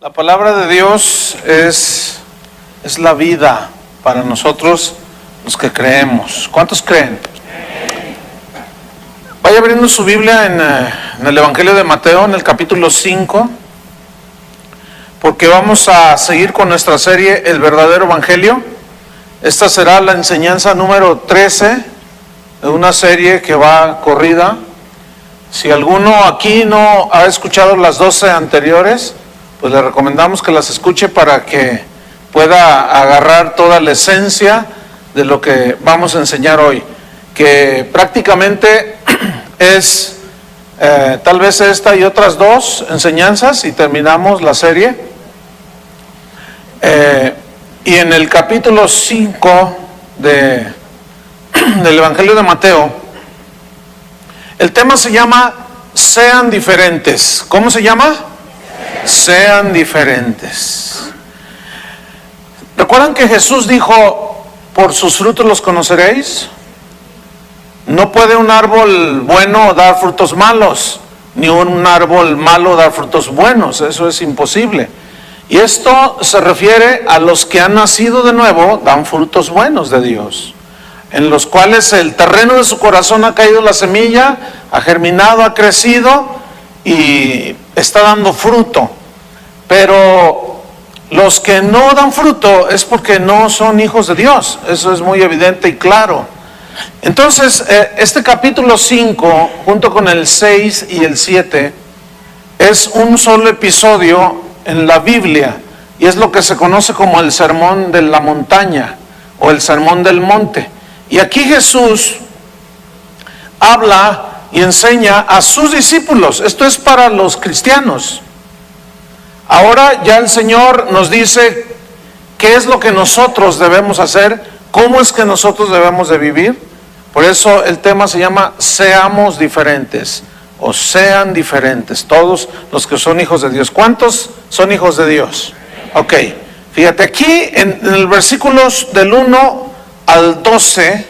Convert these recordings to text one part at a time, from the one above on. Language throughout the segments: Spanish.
La palabra de Dios es la vida para nosotros los que creemos. ¿Cuántos creen? Vaya abriendo su Biblia en el Evangelio de Mateo, en el capítulo 5, porque vamos a seguir con nuestra serie El verdadero Evangelio. Esta será la enseñanza número 13 de una serie que va corrida. Si alguno aquí no ha escuchado las 12 anteriores, pues le recomendamos que las escuche para que pueda agarrar toda la esencia de lo que vamos a enseñar hoy, que prácticamente es tal vez esta y otras dos enseñanzas y terminamos la serie. Y en el capítulo 5 del Evangelio de Mateo, el tema se llama Sean diferentes. ¿Cómo se llama? Sean diferentes. ¿Recuerdan que Jesús dijo, por sus frutos los conoceréis? No puede un árbol bueno dar frutos malos, ni un árbol malo dar frutos buenos. Eso es imposible. Y esto se refiere a los que han nacido de nuevo, dan frutos buenos de Dios, en los cuales el terreno de su corazón ha caído la semilla, ha germinado, ha crecido y está dando fruto. Pero los que no dan fruto es porque no son hijos de Dios. Eso es muy evidente y claro. Entonces, este capítulo 5, junto con el 6 y el 7, es un solo episodio en la Biblia, y es lo que se conoce como el sermón de la montaña o el sermón del monte. Y aquí Jesús habla y enseña a sus discípulos. Esto es para los cristianos. Ahora ya el Señor nos dice qué es lo que nosotros debemos hacer, cómo es que nosotros debemos de vivir. Por eso el tema se llama Seamos diferentes o sean diferentes, todos los que son hijos de Dios. ¿Cuántos son hijos de Dios? Ok, fíjate aquí en el versículos del 1 al 12,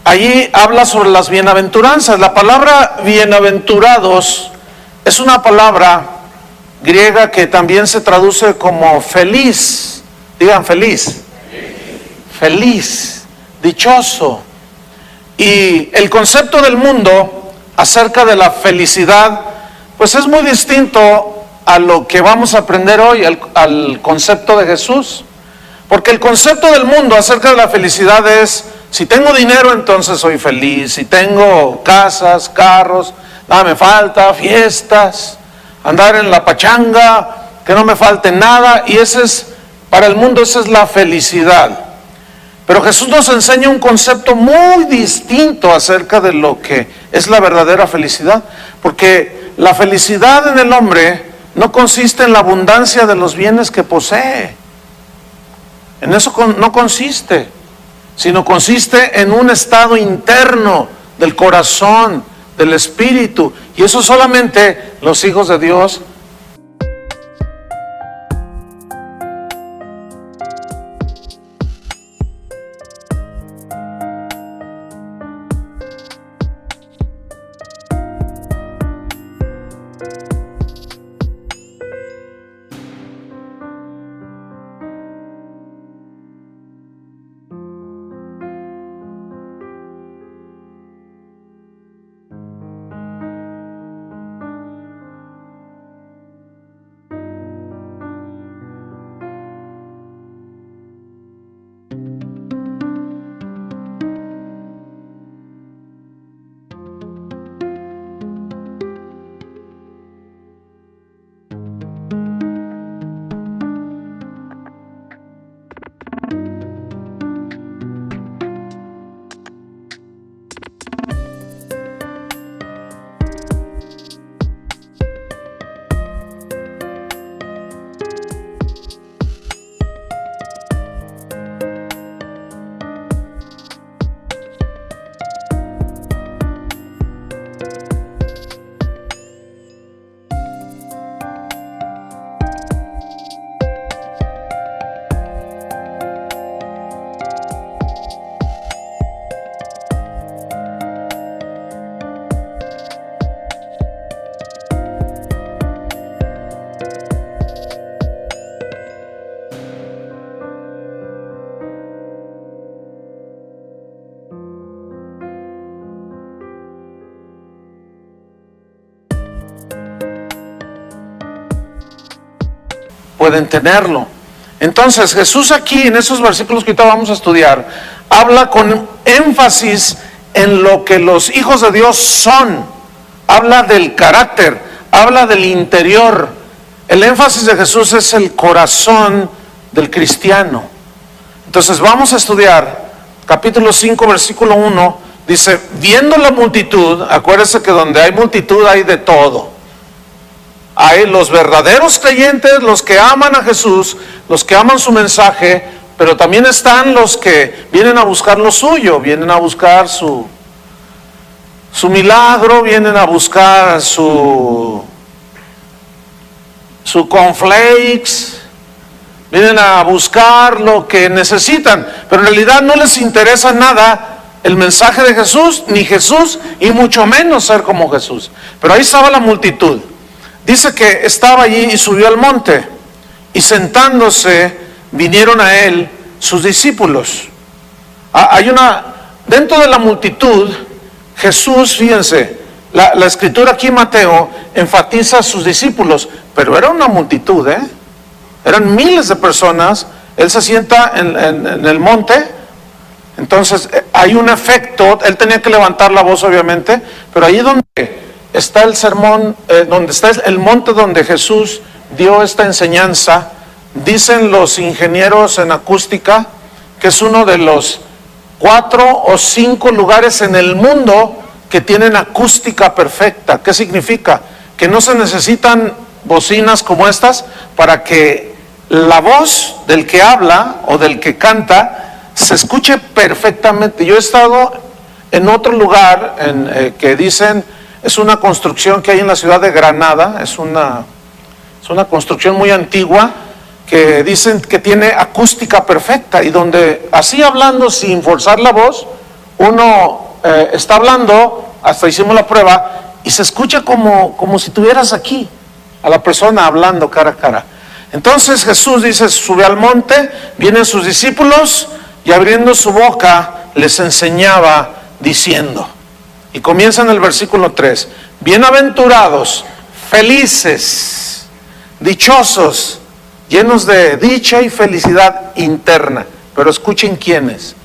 allí habla sobre las bienaventuranzas. La palabra bienaventurados es una palabra griega que también se traduce como feliz. Digan feliz. Feliz, dichoso. Y el concepto del mundo acerca de la felicidad, pues es muy distinto a lo que vamos a aprender hoy, al concepto de Jesús. Porque el concepto del mundo acerca de la felicidad es, si tengo dinero entonces soy feliz, si tengo casas, carros, nada me falta, fiestas, andar en la pachanga, que no me falte nada, y para el mundo esa es la felicidad. Pero Jesús nos enseña un concepto muy distinto acerca de lo que es la verdadera felicidad, porque la felicidad en el hombre no consiste en la abundancia de los bienes que posee. En eso no consiste, sino consiste en un estado interno del corazón, del espíritu, y eso solamente los hijos de Dios. pueden tenerlo. Entonces Jesús aquí en esos versículos que ahorita vamos a estudiar, habla con énfasis en lo que los hijos de Dios son. Habla del carácter, habla del interior. El énfasis de Jesús es el corazón del cristiano. Entonces vamos a estudiar capítulo 5, versículo 1. Dice, viendo la multitud, acuérdense que donde hay multitud hay de todo. Hay los verdaderos creyentes, los que aman a Jesús, los que aman su mensaje, pero también están los que vienen a buscar lo suyo, vienen a buscar su milagro, vienen a buscar su cornflakes, vienen a buscar lo que necesitan, pero en realidad no les interesa nada el mensaje de Jesús, ni Jesús, y mucho menos ser como Jesús. Pero ahí estaba la multitud. Dice que estaba allí y subió al monte, y sentándose vinieron a él sus discípulos. Dentro de la multitud, Jesús, fíjense, la escritura aquí Mateo enfatiza a sus discípulos, pero era una multitud, eran miles de personas. Él se sienta en el monte, entonces hay un efecto, él tenía que levantar la voz obviamente, pero ahí donde está el sermón, donde está el monte donde Jesús dio esta enseñanza, dicen los ingenieros en acústica que es uno de los 4 o 5 lugares en el mundo que tienen acústica perfecta. ¿Qué significa? Que no se necesitan bocinas como estas para que la voz del que habla o del que canta se escuche perfectamente. Yo he estado en otro lugar que dicen, es una construcción que hay en la ciudad de Granada, es una construcción muy antigua, que dicen que tiene acústica perfecta, y donde así hablando sin forzar la voz, uno está hablando, hasta hicimos la prueba, y se escucha como si tuvieras aquí a la persona hablando cara a cara. Entonces Jesús dice, sube al monte, vienen sus discípulos, y abriendo su boca les enseñaba diciendo, y comienza en el versículo 3, bienaventurados, felices, dichosos, llenos de dicha y felicidad interna. Pero escuchen quiénes: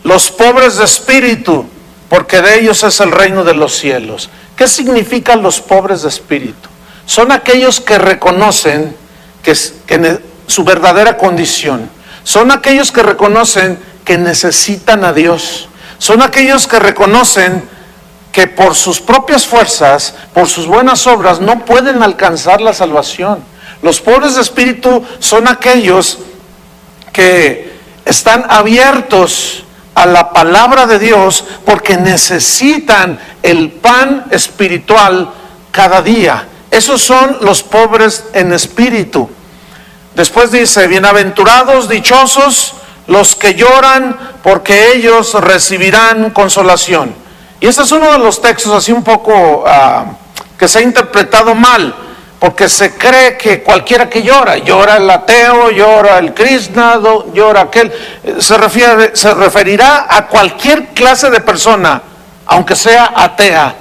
los pobres de espíritu, porque de ellos es el reino de los cielos. ¿Qué significan los pobres de espíritu? Son aquellos que reconocen que su verdadera condición. Son aquellos que reconocen que necesitan a Dios. Son aquellos que reconocen que por sus propias fuerzas, por sus buenas obras, no pueden alcanzar la salvación. Los pobres de espíritu son aquellos que están abiertos a la palabra de Dios porque necesitan el pan espiritual cada día. Esos son los pobres en espíritu. Después dice, bienaventurados, dichosos, los que lloran, porque ellos recibirán consolación. Y este es uno de los textos así un poco que se ha interpretado mal, porque se cree que cualquiera que llora el ateo, llora el krishna, llora aquel, se referirá a cualquier clase de persona, aunque sea atea.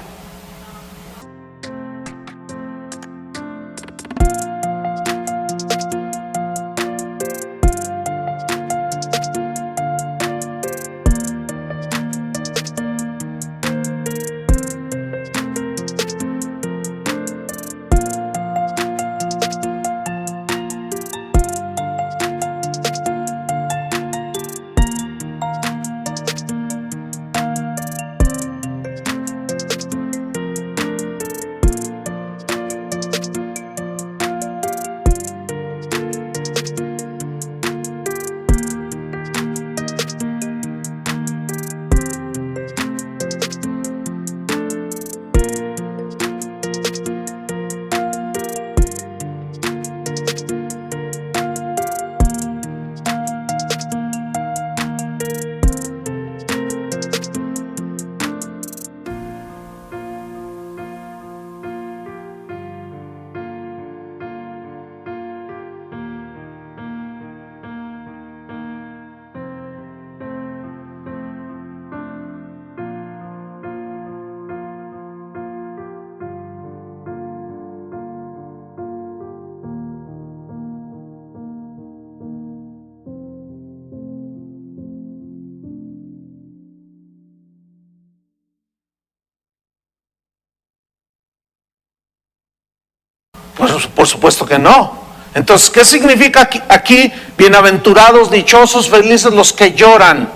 Pues por supuesto que no. Entonces, ¿qué significa aquí? Bienaventurados, dichosos, felices los que lloran,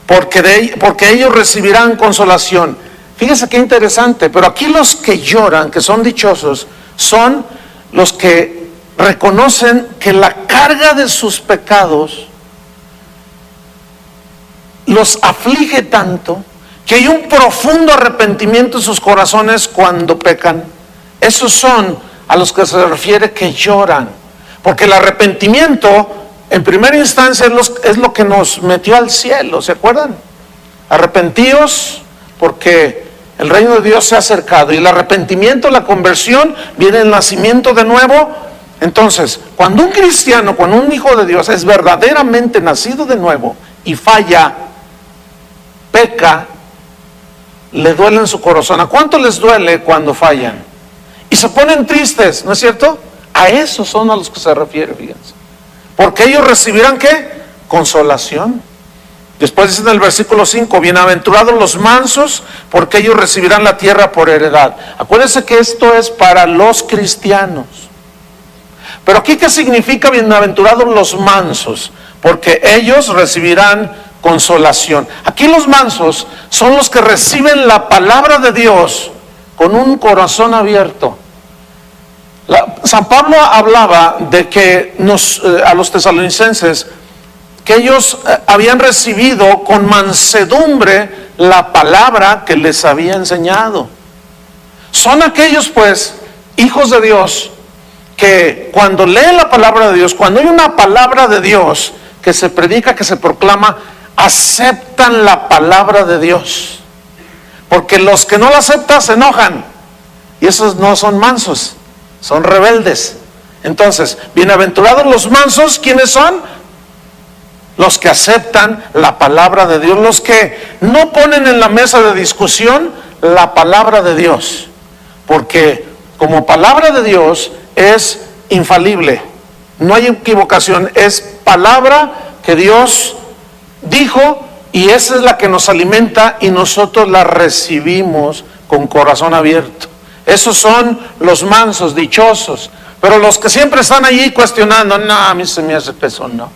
porque ellos recibirán consolación. Fíjense qué interesante, pero aquí los que lloran, que son dichosos, son los que reconocen que la carga de sus pecados los aflige tanto que hay un profundo arrepentimiento en sus corazones cuando pecan. Esos son a los que se refiere que lloran, porque el arrepentimiento en primera instancia es lo que nos metió al cielo, ¿se acuerdan? Arrepentíos porque el reino de Dios se ha acercado, y el arrepentimiento, la conversión, viene el nacimiento de nuevo. Entonces, cuando un cristiano, cuando un hijo de Dios es verdaderamente nacido de nuevo y falla, peca, le duele en su corazón. ¿A cuánto les duele cuando fallan? Y se ponen tristes, ¿no es cierto? A esos son a los que se refiere, fíjense. Porque ellos recibirán ¿qué? Consolación. Después dice en el versículo 5, bienaventurados los mansos, porque ellos recibirán la tierra por heredad. Acuérdense que esto es para los cristianos. Pero aquí, ¿qué significa bienaventurados los mansos? Porque ellos recibirán consolación. Aquí los mansos son los que reciben la palabra de Dios con un corazón abierto. San Pablo hablaba de que a los tesalonicenses, que ellos habían recibido con mansedumbre la palabra que les había enseñado. Son aquellos pues hijos de Dios que cuando leen la palabra de Dios, cuando hay una palabra de Dios que se predica, que se proclama, aceptan la palabra de Dios. Porque los que no la aceptan se enojan, y esos no son mansos, son rebeldes. Entonces, bienaventurados los mansos, ¿quiénes son? Los que aceptan la palabra de Dios, los que no ponen en la mesa de discusión la palabra de Dios, porque como palabra de Dios es infalible, no hay equivocación, es palabra que Dios dijo, y esa es la que nos alimenta, y nosotros la recibimos con corazón abierto. Esos son los mansos, dichosos. Pero los que siempre están allí cuestionando, no, a mí se me hace que eso no,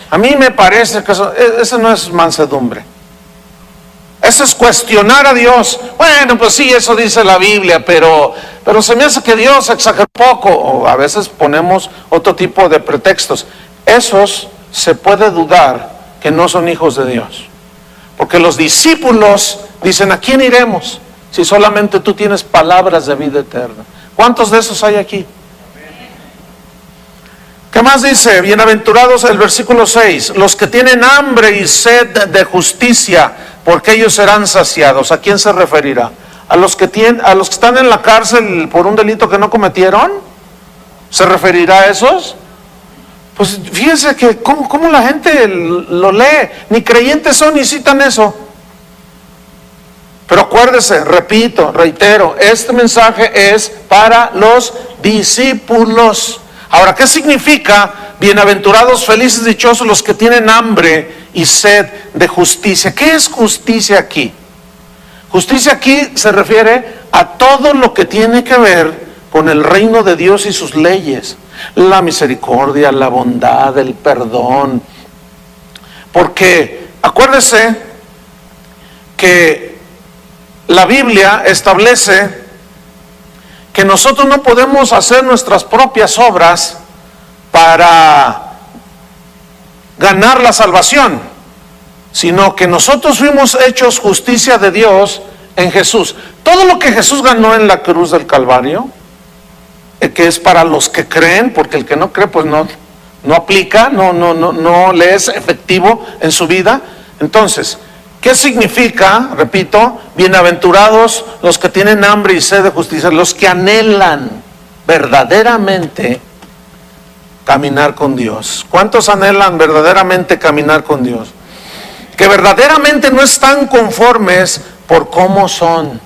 a mí me parece que eso no es mansedumbre. Eso es cuestionar a Dios. Bueno, pues sí, eso dice la Biblia, pero se me hace que Dios exageró poco. O a veces ponemos otro tipo de pretextos. Esos se puede dudar que no son hijos de Dios. Porque los discípulos dicen, ¿a quién iremos si solamente tú tienes palabras de vida eterna? ¿Cuántos de esos hay aquí? ¿Qué más dice? Bienaventurados, el versículo 6, los que tienen hambre y sed de justicia, porque ellos serán saciados. ¿A quién se referirá? ¿A los que están en la cárcel por un delito que no cometieron? ¿Se referirá a esos? Pues fíjense que cómo la gente lo lee, ni creyentes son ni citan eso. Pero acuérdese, repito, reitero, este mensaje es para los discípulos. Ahora, ¿qué significa bienaventurados, felices, dichosos los que tienen hambre y sed de justicia? ¿Qué es justicia aquí? Justicia aquí se refiere a todo lo que tiene que ver con el reino de Dios y sus leyes. La misericordia, la bondad, el perdón. Porque acuérdese que la Biblia establece que nosotros no podemos hacer nuestras propias obras para ganar la salvación, sino que nosotros fuimos hechos justicia de Dios en Jesús. Todo lo que Jesús ganó en la cruz del Calvario, que es para los que creen, porque el que no cree pues no aplica, no le es efectivo en su vida. Entonces, ¿qué significa? Repito, bienaventurados los que tienen hambre y sed de justicia, los que anhelan verdaderamente caminar con Dios. ¿Cuántos anhelan verdaderamente caminar con Dios? Que verdaderamente no están conformes por cómo son.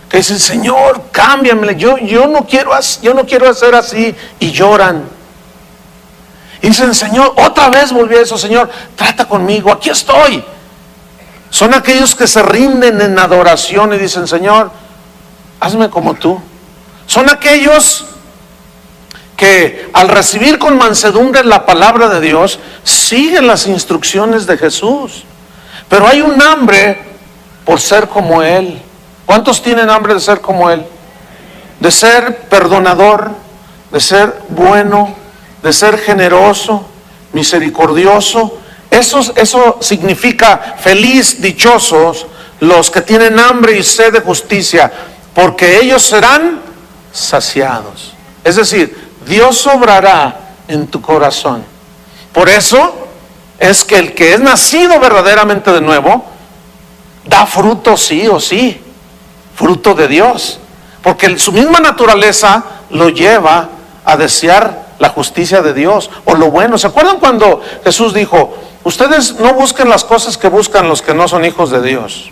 Que dicen, Señor, cámbiame, yo no quiero hacer así, y lloran. Y dicen, Señor, otra vez volví a eso, Señor, trata conmigo, aquí estoy. Son aquellos que se rinden en adoración y dicen, Señor, hazme como tú. Son aquellos que al recibir con mansedumbre la palabra de Dios, siguen las instrucciones de Jesús. Pero hay un hambre por ser como Él. ¿Cuántos tienen hambre de ser como Él? De ser perdonador, de ser bueno, de ser generoso, misericordioso. Eso significa feliz, dichosos los que tienen hambre y sed de justicia, porque ellos serán saciados. Es decir, Dios obrará en tu corazón. Por eso es que el que es nacido verdaderamente de nuevo da fruto sí o sí, fruto de Dios, porque su misma naturaleza lo lleva a desear la justicia de Dios o lo bueno. ¿Se acuerdan cuando Jesús dijo: ustedes no busquen las cosas que buscan los que no son hijos de Dios?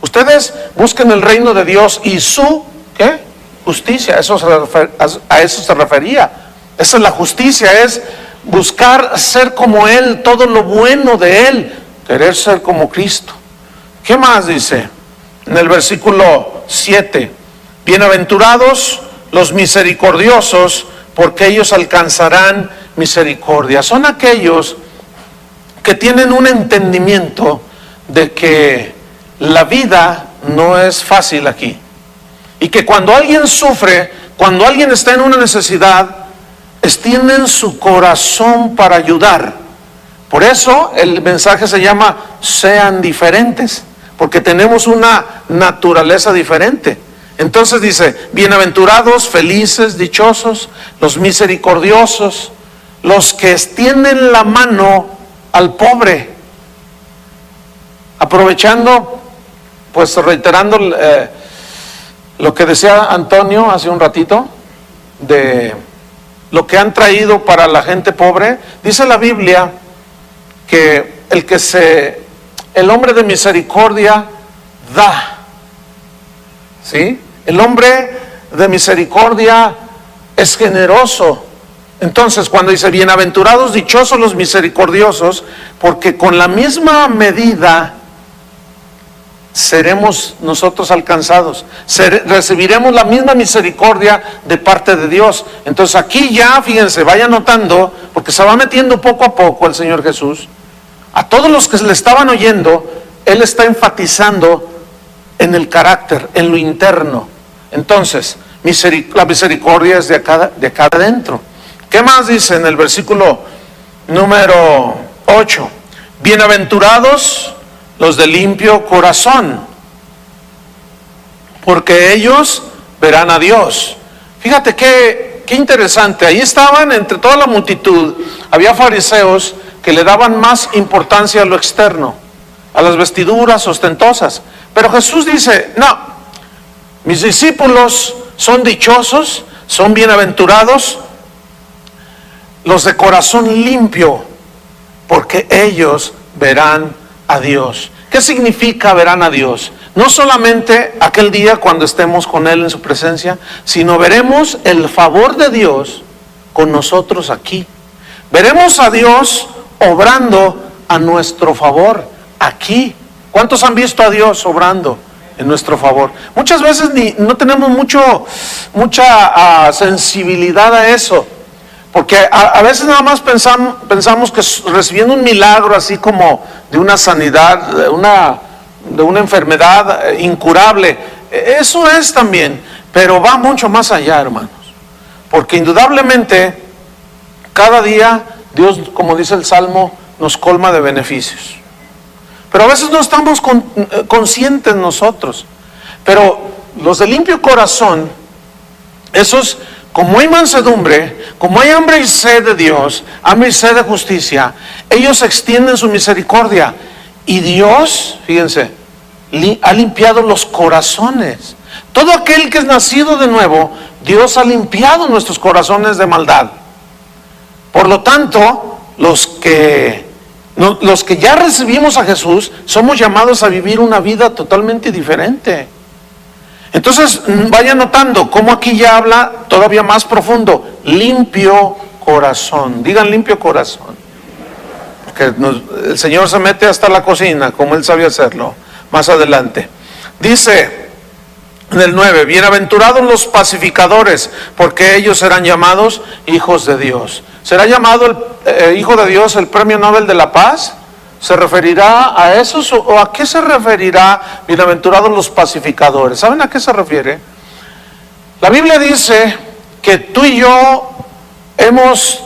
Ustedes busquen el reino de Dios y su, ¿qué? Justicia. A eso se refería. Esa es la justicia, es buscar ser como Él, todo lo bueno de Él, querer ser como Cristo. ¿Qué más dice? En el versículo 7, bienaventurados los misericordiosos, porque ellos alcanzarán misericordia. Son aquellos que tienen un entendimiento de que la vida no es fácil aquí, y que cuando alguien sufre, cuando alguien está en una necesidad, extienden su corazón para ayudar. Por eso el mensaje se llama sean diferentes, porque tenemos una naturaleza diferente. Entonces dice, bienaventurados, felices, dichosos, los misericordiosos, los que extienden la mano al pobre. Aprovechando, pues reiterando lo que decía Antonio hace un ratito, de lo que han traído para la gente pobre. Dice la Biblia que el hombre de misericordia da, ¿sí? El hombre de misericordia es generoso. Entonces, cuando dice bienaventurados, dichosos los misericordiosos, porque con la misma medida seremos nosotros alcanzados, recibiremos la misma misericordia de parte de Dios. Entonces aquí ya, fíjense, vaya notando, porque se va metiendo poco a poco el Señor Jesús. A todos los que le estaban oyendo, Él está enfatizando en el carácter, en lo interno. Entonces, la misericordia es de acá adentro. ¿Qué más dice en el versículo número 8? Bienaventurados los de limpio corazón, porque ellos verán a Dios. Fíjate qué interesante. Ahí estaban entre toda la multitud, había fariseos que le daban más importancia a lo externo, a las vestiduras ostentosas. Pero Jesús dice, no, mis discípulos son dichosos, son bienaventurados los de corazón limpio, porque ellos verán a Dios. ¿Qué significa verán a Dios? No solamente aquel día cuando estemos con Él en su presencia, sino veremos el favor de Dios con nosotros aquí. Veremos a Dios obrando a nuestro favor aquí. ¿Cuántos han visto a Dios obrando en nuestro favor? Muchas veces no tenemos mucha sensibilidad a eso, porque a veces nada más pensamos que recibiendo un milagro así como de una sanidad, de una enfermedad incurable, eso es también, pero va mucho más allá, hermanos, porque indudablemente cada día Dios, como dice el Salmo, nos colma de beneficios. Pero a veces no estamos conscientes nosotros. Pero los de limpio corazón, esos, como hay mansedumbre, como hay hambre y sed de Dios, hambre y sed de justicia, ellos extienden su misericordia. Y Dios, fíjense, ha limpiado los corazones. Todo aquel que es nacido de nuevo, Dios ha limpiado nuestros corazones de maldad. Por lo tanto, los que ya recibimos a Jesús, somos llamados a vivir una vida totalmente diferente. Entonces, vayan notando cómo aquí ya habla todavía más profundo. Limpio corazón. Digan limpio corazón. Porque el Señor se mete hasta la cocina, como Él sabía hacerlo. Más adelante. Dice, En el 9, bienaventurados los pacificadores, porque ellos serán llamados hijos de Dios. ¿Será llamado el hijo de Dios el premio Nobel de la paz? ¿Se referirá a esos o a qué se referirá bienaventurados los pacificadores? ¿Saben a qué se refiere? La Biblia dice que tú y yo hemos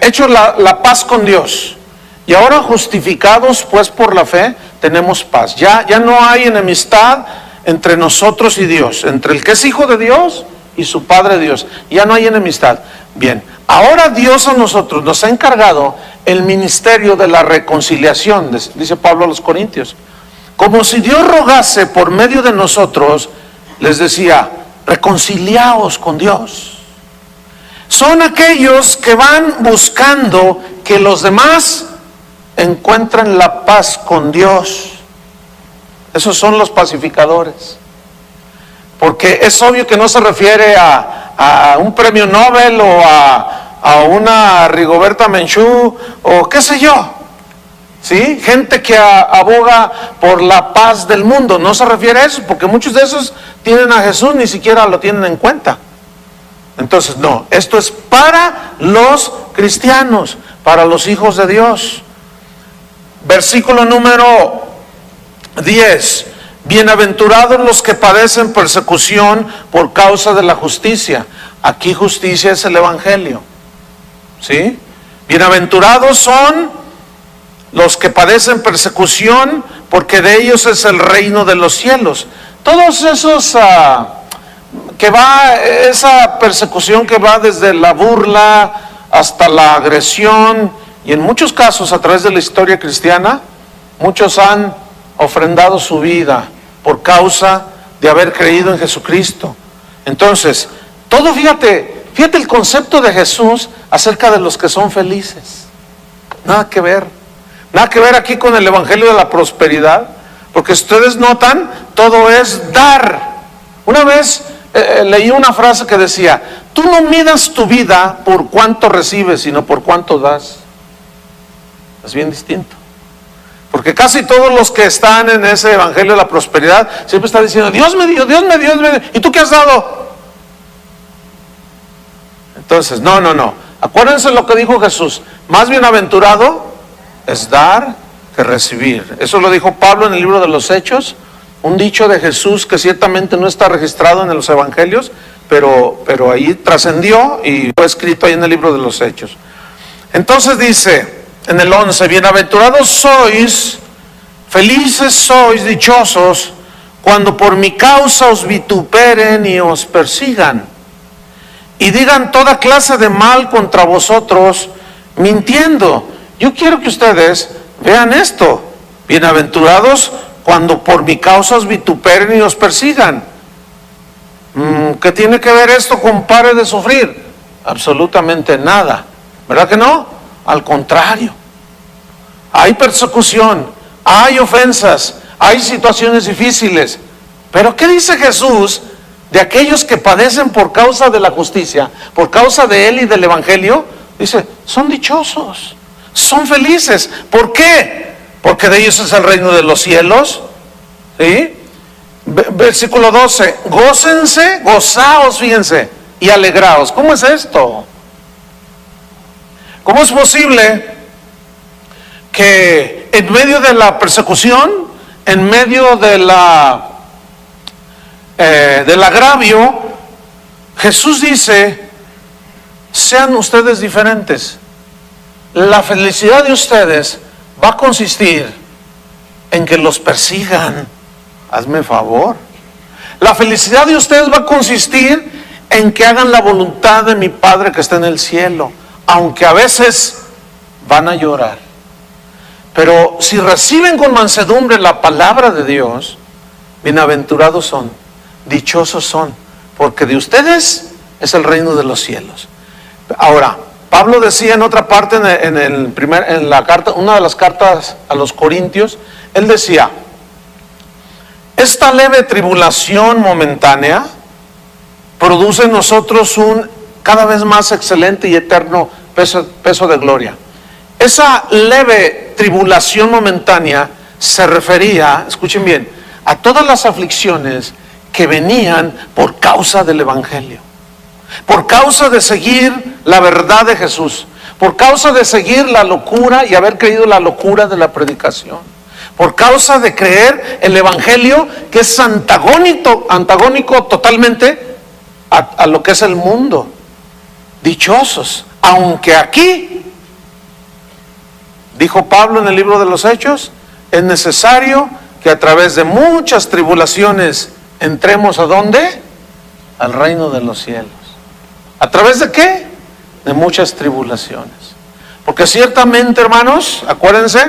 hecho la paz con Dios, y ahora justificados pues por la fe tenemos paz. Ya no hay enemistad entre nosotros y Dios, entre el que es hijo de Dios y su Padre Dios. Ya no hay enemistad. Bien, ahora Dios a nosotros nos ha encargado el ministerio de la reconciliación, dice Pablo a los Corintios. Como si Dios rogase por medio de nosotros, les decía, reconciliaos con Dios. Son aquellos que van buscando que los demás encuentren la paz con Dios. Esos son los pacificadores. Porque es obvio que no se refiere a un premio Nobel o a una Rigoberta Menchú o qué sé yo. ¿Sí? Gente que aboga por la paz del mundo. No se refiere a eso, porque muchos de esos tienen a Jesús, ni siquiera lo tienen en cuenta. Entonces, no, esto es para los cristianos, para los hijos de Dios. Versículo número 10. Bienaventurados los que padecen persecución por causa de la justicia. Aquí justicia es el evangelio. ¿Sí? Bienaventurados son los que padecen persecución, porque de ellos es el reino de los cielos. Todos esos esa persecución que va desde la burla hasta la agresión, y en muchos casos a través de la historia cristiana, muchos han ofrendado su vida por causa de haber creído en Jesucristo. Entonces, fíjate el concepto de Jesús acerca de los que son felices. Nada que ver aquí con el evangelio de la prosperidad, porque ustedes notan, todo es dar. Una vez leí una frase que decía, tú no midas tu vida por cuánto recibes, sino por cuánto das. Es bien distinto. Porque casi todos los que están en ese evangelio de la prosperidad siempre están diciendo, Dios me dio, ¿y tú qué has dado? Entonces, no. Acuérdense lo que dijo Jesús, más bienaventurado es dar que recibir. Eso lo dijo Pablo en el libro de los Hechos, un dicho de Jesús que ciertamente no está registrado en los evangelios, pero ahí trascendió y fue escrito ahí en el libro de los Hechos. Entonces dice en el 11, bienaventurados sois, felices sois, dichosos, cuando por mi causa os vituperen y os persigan, y digan toda clase de mal contra vosotros, mintiendo. Yo quiero que ustedes vean esto, bienaventurados cuando por mi causa os vituperen y os persigan. ¿Qué tiene que ver esto con pare de sufrir? Absolutamente nada, ¿verdad que no? Al contrario, hay persecución, hay ofensas, hay situaciones difíciles, pero ¿qué dice Jesús de aquellos que padecen por causa de la justicia, por causa de Él y del evangelio? Dice, son dichosos, son felices. ¿Por qué? Porque de ellos es el reino de los cielos. ¿Sí? Versículo 12, gócense, gozaos, fíjense, y alegraos. ¿Cómo es esto? ¿Cómo es posible que en medio de la persecución, en medio de del agravio, Jesús dice, sean ustedes diferentes? La felicidad de ustedes va a consistir en que los persigan. Hazme favor. La felicidad de ustedes va a consistir en que hagan la voluntad de mi Padre que está en el cielo, aunque a veces van a llorar. Pero si reciben con mansedumbre la palabra de Dios, bienaventurados son, dichosos son, porque de ustedes es el reino de los cielos. Ahora, Pablo decía en otra parte, en la carta, una de las cartas a los Corintios, él decía, esta leve tribulación momentánea produce en nosotros un cada vez más excelente y eterno peso de gloria. Esa leve tribulación momentánea se refería, escuchen bien, a todas las aflicciones que venían por causa del Evangelio, por causa de seguir la verdad de Jesús, por causa de seguir la locura y haber creído la locura de la predicación, por causa de creer el Evangelio, que es antagónico totalmente a lo que es el mundo. Dichosos, aunque aquí, dijo Pablo en el libro de los Hechos, es necesario que a través de muchas tribulaciones entremos ¿a dónde? Al reino de los cielos. ¿A través de qué? De muchas tribulaciones. Porque ciertamente, hermanos, acuérdense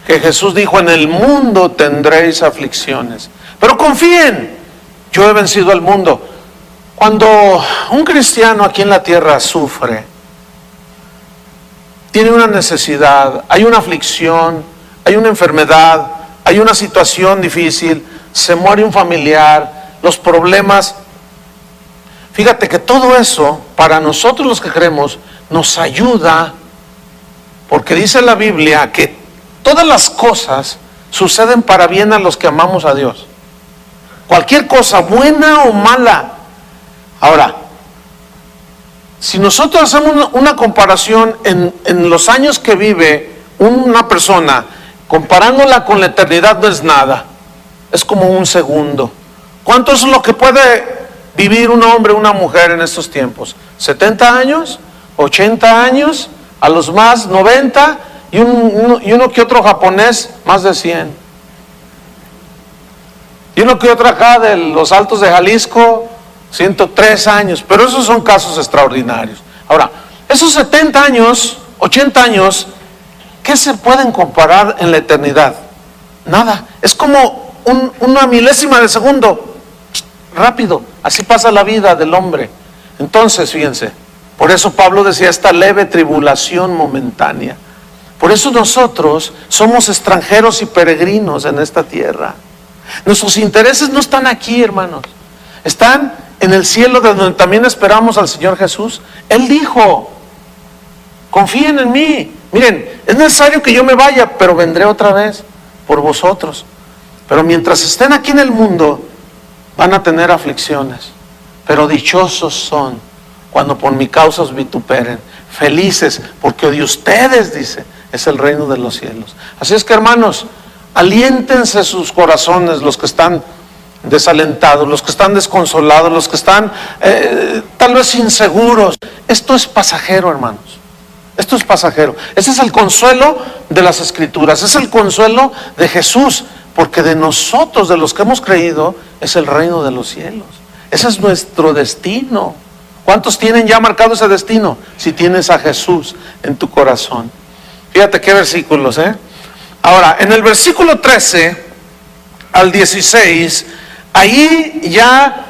que Jesús dijo: en el mundo tendréis aflicciones, pero confíen, yo he vencido al mundo. Cuando un cristiano aquí en la tierra sufre, tiene una necesidad, hay una aflicción, hay una enfermedad, hay una situación difícil, se muere un familiar, los problemas, fíjate que todo eso, para nosotros los que creemos, nos ayuda, porque dice la Biblia que todas las cosas suceden para bien a los que amamos a Dios. Cualquier cosa, buena o mala. Ahora, si nosotros hacemos una comparación en los años que vive una persona, comparándola con la eternidad, no es nada, es como un segundo. ¿Cuánto es lo que puede vivir un hombre o una mujer en estos tiempos? ¿70 años? ¿80 años? A los más 90, y uno que otro japonés más de 100. Y uno que otro acá de los Altos de Jalisco, 103 años, pero esos son casos extraordinarios. Ahora, esos 70 años, 80 años, ¿qué se pueden comparar en la eternidad? Nada, es como una milésima de segundo, rápido, así pasa la vida del hombre. Entonces, fíjense, por eso Pablo decía esta leve tribulación momentánea. Por eso nosotros somos extranjeros y peregrinos en esta tierra. Nuestros intereses no están aquí, hermanos, están en el cielo, de donde también esperamos al Señor Jesús. Él dijo: confíen en mí. Miren, es necesario que yo me vaya, pero vendré otra vez por vosotros. Pero mientras estén aquí en el mundo, van a tener aflicciones. Pero dichosos son cuando por mi causa os vituperen. Felices, porque de ustedes, dice, es el reino de los cielos. Así es que, hermanos, aliéntense sus corazones, los que están desalentados, los que están desconsolados, los que están tal vez inseguros. Esto es pasajero, hermanos. Esto es pasajero. Ese es el consuelo de las Escrituras, es el consuelo de Jesús, porque de nosotros, de los que hemos creído, es el reino de los cielos. Ese es nuestro destino. ¿Cuántos tienen ya marcado ese destino? Si tienes a Jesús en tu corazón. Fíjate qué versículos, Ahora, en el versículo 13 al 16, ahí ya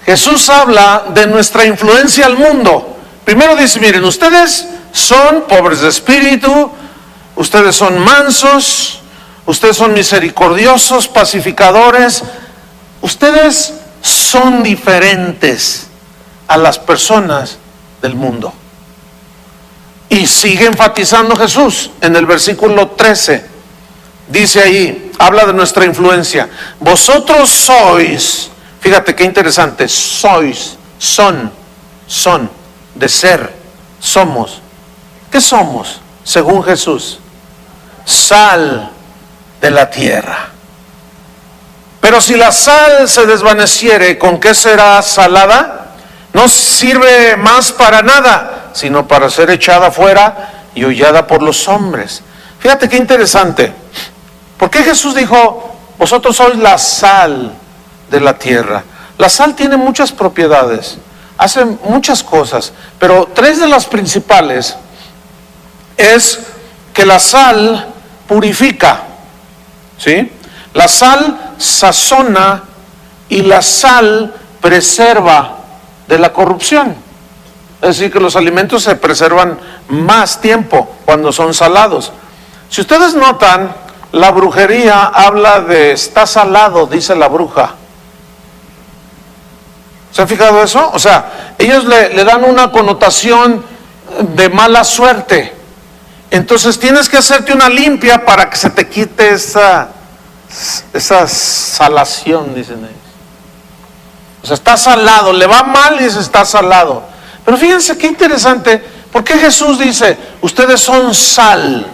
Jesús habla de nuestra influencia al mundo. Primero dice: miren, ustedes son pobres de espíritu, ustedes son mansos, ustedes son misericordiosos, pacificadores, ustedes son diferentes a las personas del mundo. Y sigue enfatizando Jesús en el versículo 13. Dice ahí, habla de nuestra influencia. Vosotros sois, fíjate qué interesante, sois, son, de ser, somos. ¿Qué somos? Según Jesús, sal de la tierra. Pero si la sal se desvaneciere, ¿con qué será salada? No sirve más para nada, sino para ser echada fuera y hollada por los hombres. Fíjate qué interesante. ¿Por qué Jesús dijo: vosotros sois la sal de la tierra? La sal tiene muchas propiedades, hace muchas cosas, pero tres de las principales es que la sal purifica, ¿sí? La sal sazona y la sal preserva de la corrupción. Es decir, que los alimentos se preservan más tiempo cuando son salados. Si ustedes notan, la brujería habla de está salado, dice la bruja. ¿Se han fijado eso? O sea, ellos le dan una connotación de mala suerte. Entonces tienes que hacerte una limpia para que se te quite esa salación, dicen ellos. O sea, está salado, le va mal y dice está salado. Pero fíjense qué interesante, ¿por qué Jesús dice, ustedes son sal?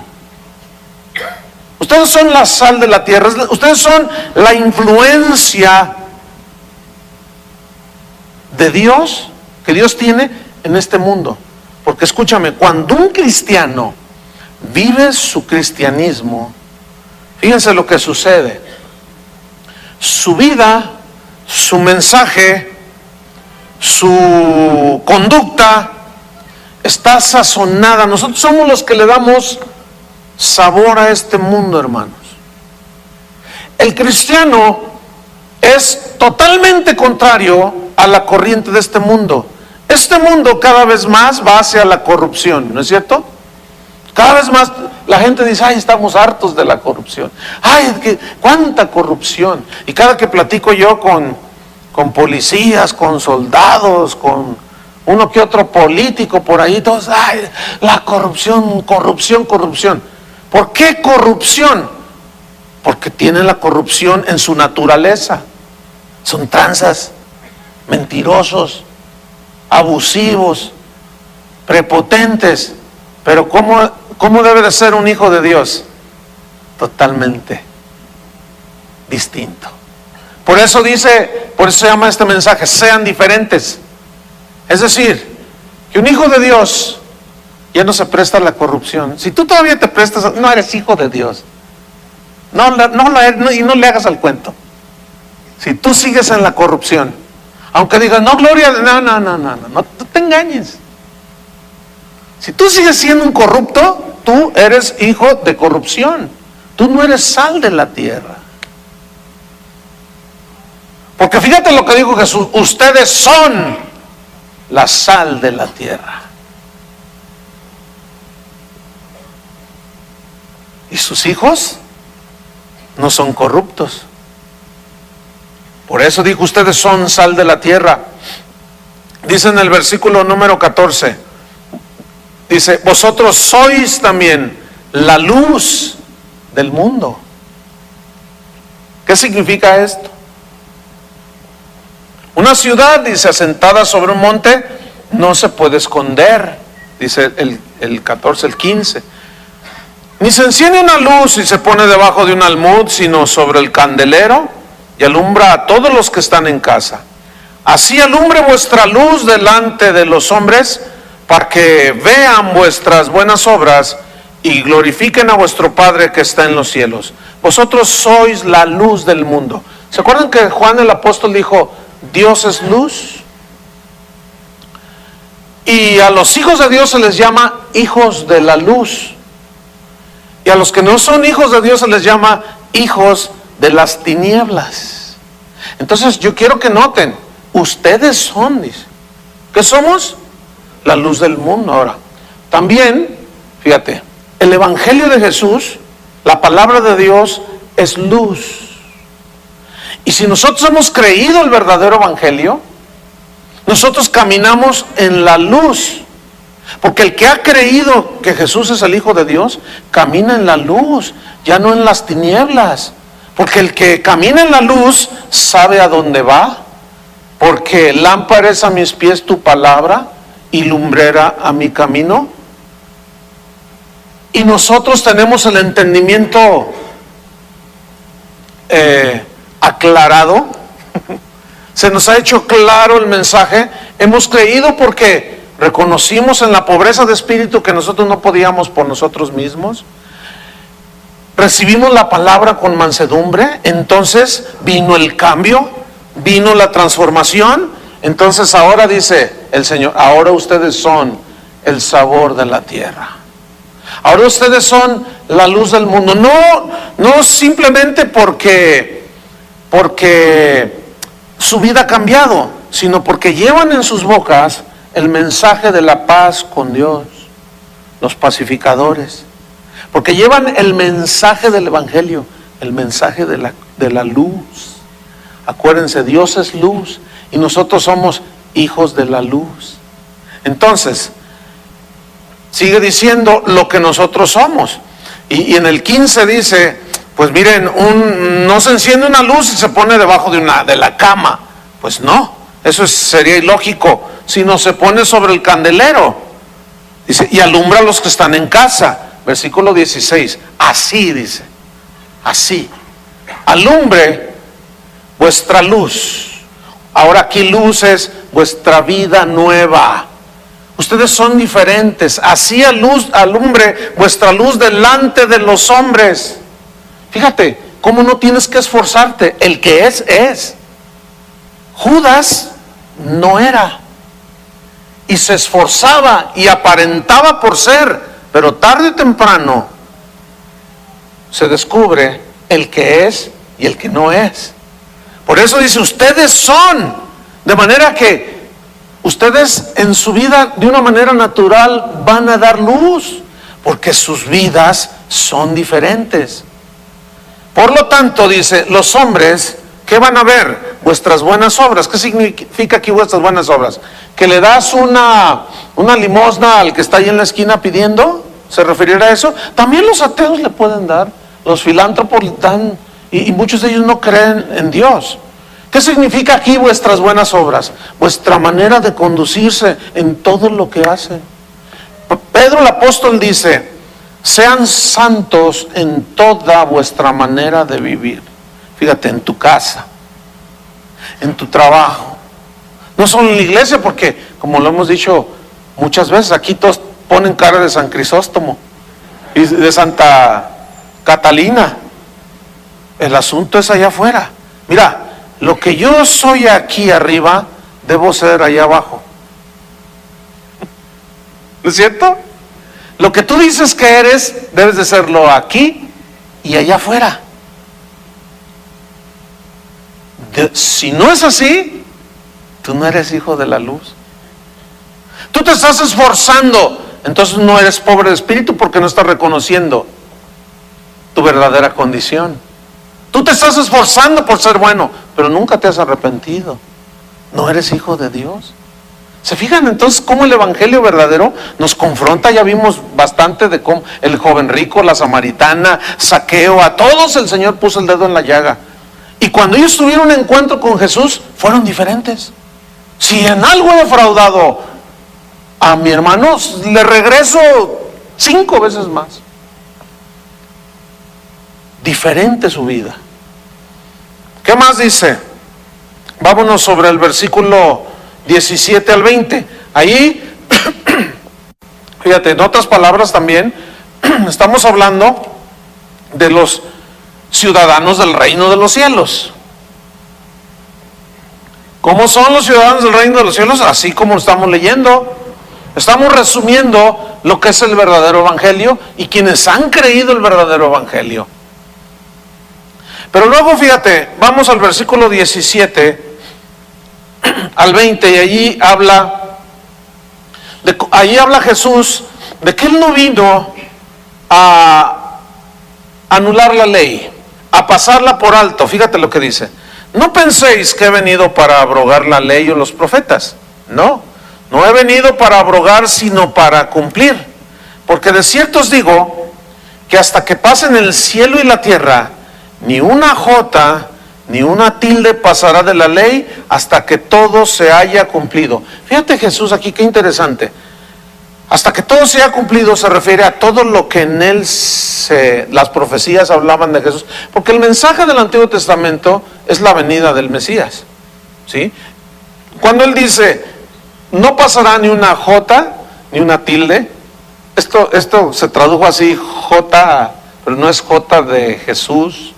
Ustedes son la sal de la tierra, ustedes son la influencia de Dios, que Dios tiene en este mundo. Porque escúchame, cuando un cristiano vive su cristianismo, fíjense lo que sucede. Su vida, su mensaje, su conducta está sazonada. Nosotros somos los que le damos sabor a este mundo, hermanos. El cristiano es totalmente contrario a la corriente de este mundo. Este mundo cada vez más va hacia la corrupción, ¿no es cierto? Cada vez más la gente dice, ay, estamos hartos de la corrupción. Ay, cuánta corrupción. Y cada que platico yo con policías, con soldados, con uno que otro político por ahí, todos, ay, la corrupción, corrupción, corrupción. ¿Por qué corrupción? Porque tiene la corrupción en su naturaleza. Son tranzas, mentirosos, abusivos, prepotentes. Pero ¿cómo debe de ser un hijo de Dios? Totalmente distinto. Por eso se llama este mensaje, sean diferentes. Es decir, que un hijo de Dios ya no se presta a la corrupción. Si tú todavía te prestas, no eres hijo de Dios. Y no le hagas al cuento. Si tú sigues en la corrupción, aunque digas, no, gloria, no te engañes. Si tú sigues siendo un corrupto, tú eres hijo de corrupción. Tú no eres sal de la tierra. Porque fíjate lo que dijo Jesús, ustedes son la sal de la tierra. Y sus hijos no son corruptos. Por eso dijo, ustedes son sal de la tierra. Dice en el versículo número 14, dice, vosotros sois también la luz del mundo. ¿Qué significa esto? Una ciudad, dice, asentada sobre un monte, no se puede esconder, dice el 14, el 15. Ni se enciende una luz y se pone debajo de un almud, sino sobre el candelero, y alumbra a todos los que están en casa. Así alumbre vuestra luz delante de los hombres, para que vean vuestras buenas obras y glorifiquen a vuestro Padre que está en los cielos. Vosotros sois la luz del mundo. ¿Se acuerdan que Juan el apóstol dijo, Dios es luz? Y a los hijos de Dios se les llama hijos de la luz. Y a los que no son hijos de Dios se les llama hijos de las tinieblas. Entonces yo quiero que noten, ustedes son, dice, ¿qué somos? La luz del mundo. Ahora, también, fíjate, el evangelio de Jesús, la palabra de Dios es luz. Y si nosotros hemos creído el verdadero evangelio, nosotros caminamos en la luz. Porque el que ha creído que Jesús es el Hijo de Dios, camina en la luz, ya no en las tinieblas. Porque el que camina en la luz sabe a dónde va. Porque lámpara es a mis pies tu palabra y lumbrera a mi camino. Y nosotros tenemos el entendimiento aclarado. Se nos ha hecho claro el mensaje. Hemos creído porque reconocimos en la pobreza de espíritu que nosotros no podíamos por nosotros mismos. Recibimos la palabra con mansedumbre. Entonces vino el cambio, vino la transformación. Entonces ahora dice el Señor, ahora ustedes son el sabor de la tierra. Ahora ustedes son la luz del mundo. No simplemente porque su vida ha cambiado, sino porque llevan en sus bocas el mensaje de la paz con Dios, los pacificadores. Porque llevan el mensaje del evangelio, el mensaje de la luz. Acuérdense, Dios es luz y nosotros somos hijos de la luz. Entonces, sigue diciendo lo que nosotros somos. Y en el 15 dice, pues miren, no se enciende una luz y se pone debajo de la cama. Pues no. sería ilógico, sino se pone sobre el candelero. Dice, y alumbra a los que están en casa. Versículo 16. Así dice, así. Alumbre vuestra luz. Ahora aquí luz es vuestra vida nueva. Ustedes son diferentes. Así alumbre vuestra luz delante de los hombres. Fíjate, cómo no tienes que esforzarte. El que es. Judas no era. Y se esforzaba y aparentaba por ser. Pero tarde o temprano se descubre el que es y el que no es. Por eso dice, ustedes son. De manera que ustedes en su vida de una manera natural van a dar luz, porque sus vidas son diferentes. Por lo tanto, dice, los hombres, ¿qué van a ver? Vuestras buenas obras. ¿Qué significa aquí vuestras buenas obras? ¿Que le das una limosna al que está ahí en la esquina pidiendo? ¿Se referirá a eso? También los ateos le pueden dar. Los filántropos dan, y muchos de ellos no creen en Dios. ¿Qué significa aquí vuestras buenas obras? Vuestra manera de conducirse en todo lo que hacen. Pedro el apóstol dice, sean santos en toda vuestra manera de vivir. Fíjate, en tu casa, en tu trabajo. No solo en la iglesia, porque como lo hemos dicho muchas veces, aquí todos ponen cara de San Crisóstomo y de Santa Catalina. El asunto es allá afuera. Mira, lo que yo soy aquí arriba, debo ser allá abajo. ¿No es cierto? Lo que tú dices que eres, debes de serlo aquí y allá afuera. Si no es así, tú no eres hijo de la luz. Tú te estás esforzando, entonces no eres pobre de espíritu porque no estás reconociendo tu verdadera condición. Tú te estás esforzando por ser bueno, pero nunca te has arrepentido. No eres hijo de Dios. ¿Se fijan entonces cómo el evangelio verdadero nos confronta? Ya vimos bastante de cómo el joven rico, la samaritana, Zaqueo, a todos el Señor puso el dedo en la llaga. Y cuando ellos tuvieron un encuentro con Jesús, fueron diferentes. Si en algo he defraudado a mi hermano, le regreso 5 veces más. Diferente su vida. ¿Qué más dice? Vámonos sobre el versículo 17 al 20. Ahí, fíjate, en otras palabras también, estamos hablando de los ciudadanos del reino de los cielos. ¿Cómo son los ciudadanos del reino de los cielos? Así como lo estamos leyendo. Estamos resumiendo lo que es el verdadero evangelio y quienes han creído el verdadero evangelio. Pero luego fíjate, vamos al versículo 17 al 20 y allí habla Jesús de que Él no vino a anular la ley, a pasarla por alto. Fíjate lo que dice. No penséis que he venido para abrogar la ley o los profetas. No he venido para abrogar, sino para cumplir. Porque de cierto os digo que hasta que pasen el cielo y la tierra, ni una jota ni una tilde pasará de la ley hasta que todo se haya cumplido. Fíjate Jesús aquí, qué interesante. Hasta que todo se haya cumplido se refiere a todo lo que en él las profecías hablaban de Jesús. Porque el mensaje del Antiguo Testamento es la venida del Mesías, ¿sí? Cuando él dice, no pasará ni una jota ni una tilde, esto se tradujo así, jota, pero no es jota de Jesús.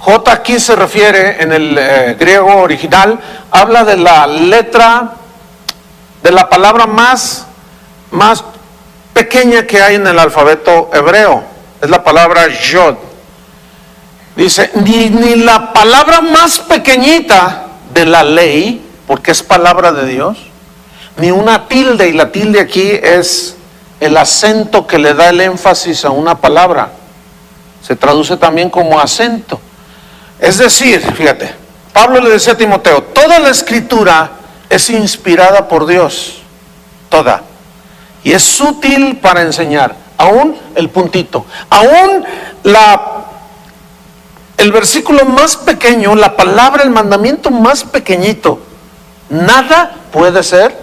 J aquí se refiere, en el griego original, habla de la letra, de la palabra más pequeña que hay en el alfabeto hebreo. Es la palabra Yod. Dice, ni la palabra más pequeñita de la ley, porque es palabra de Dios, ni una tilde, y la tilde aquí es el acento que le da el énfasis a una palabra. Se traduce también como acento. Es decir, fíjate, Pablo le decía a Timoteo, toda la escritura es inspirada por Dios, toda, y es útil para enseñar, aún el puntito, aún el versículo más pequeño, la palabra, el mandamiento más pequeñito, nada puede ser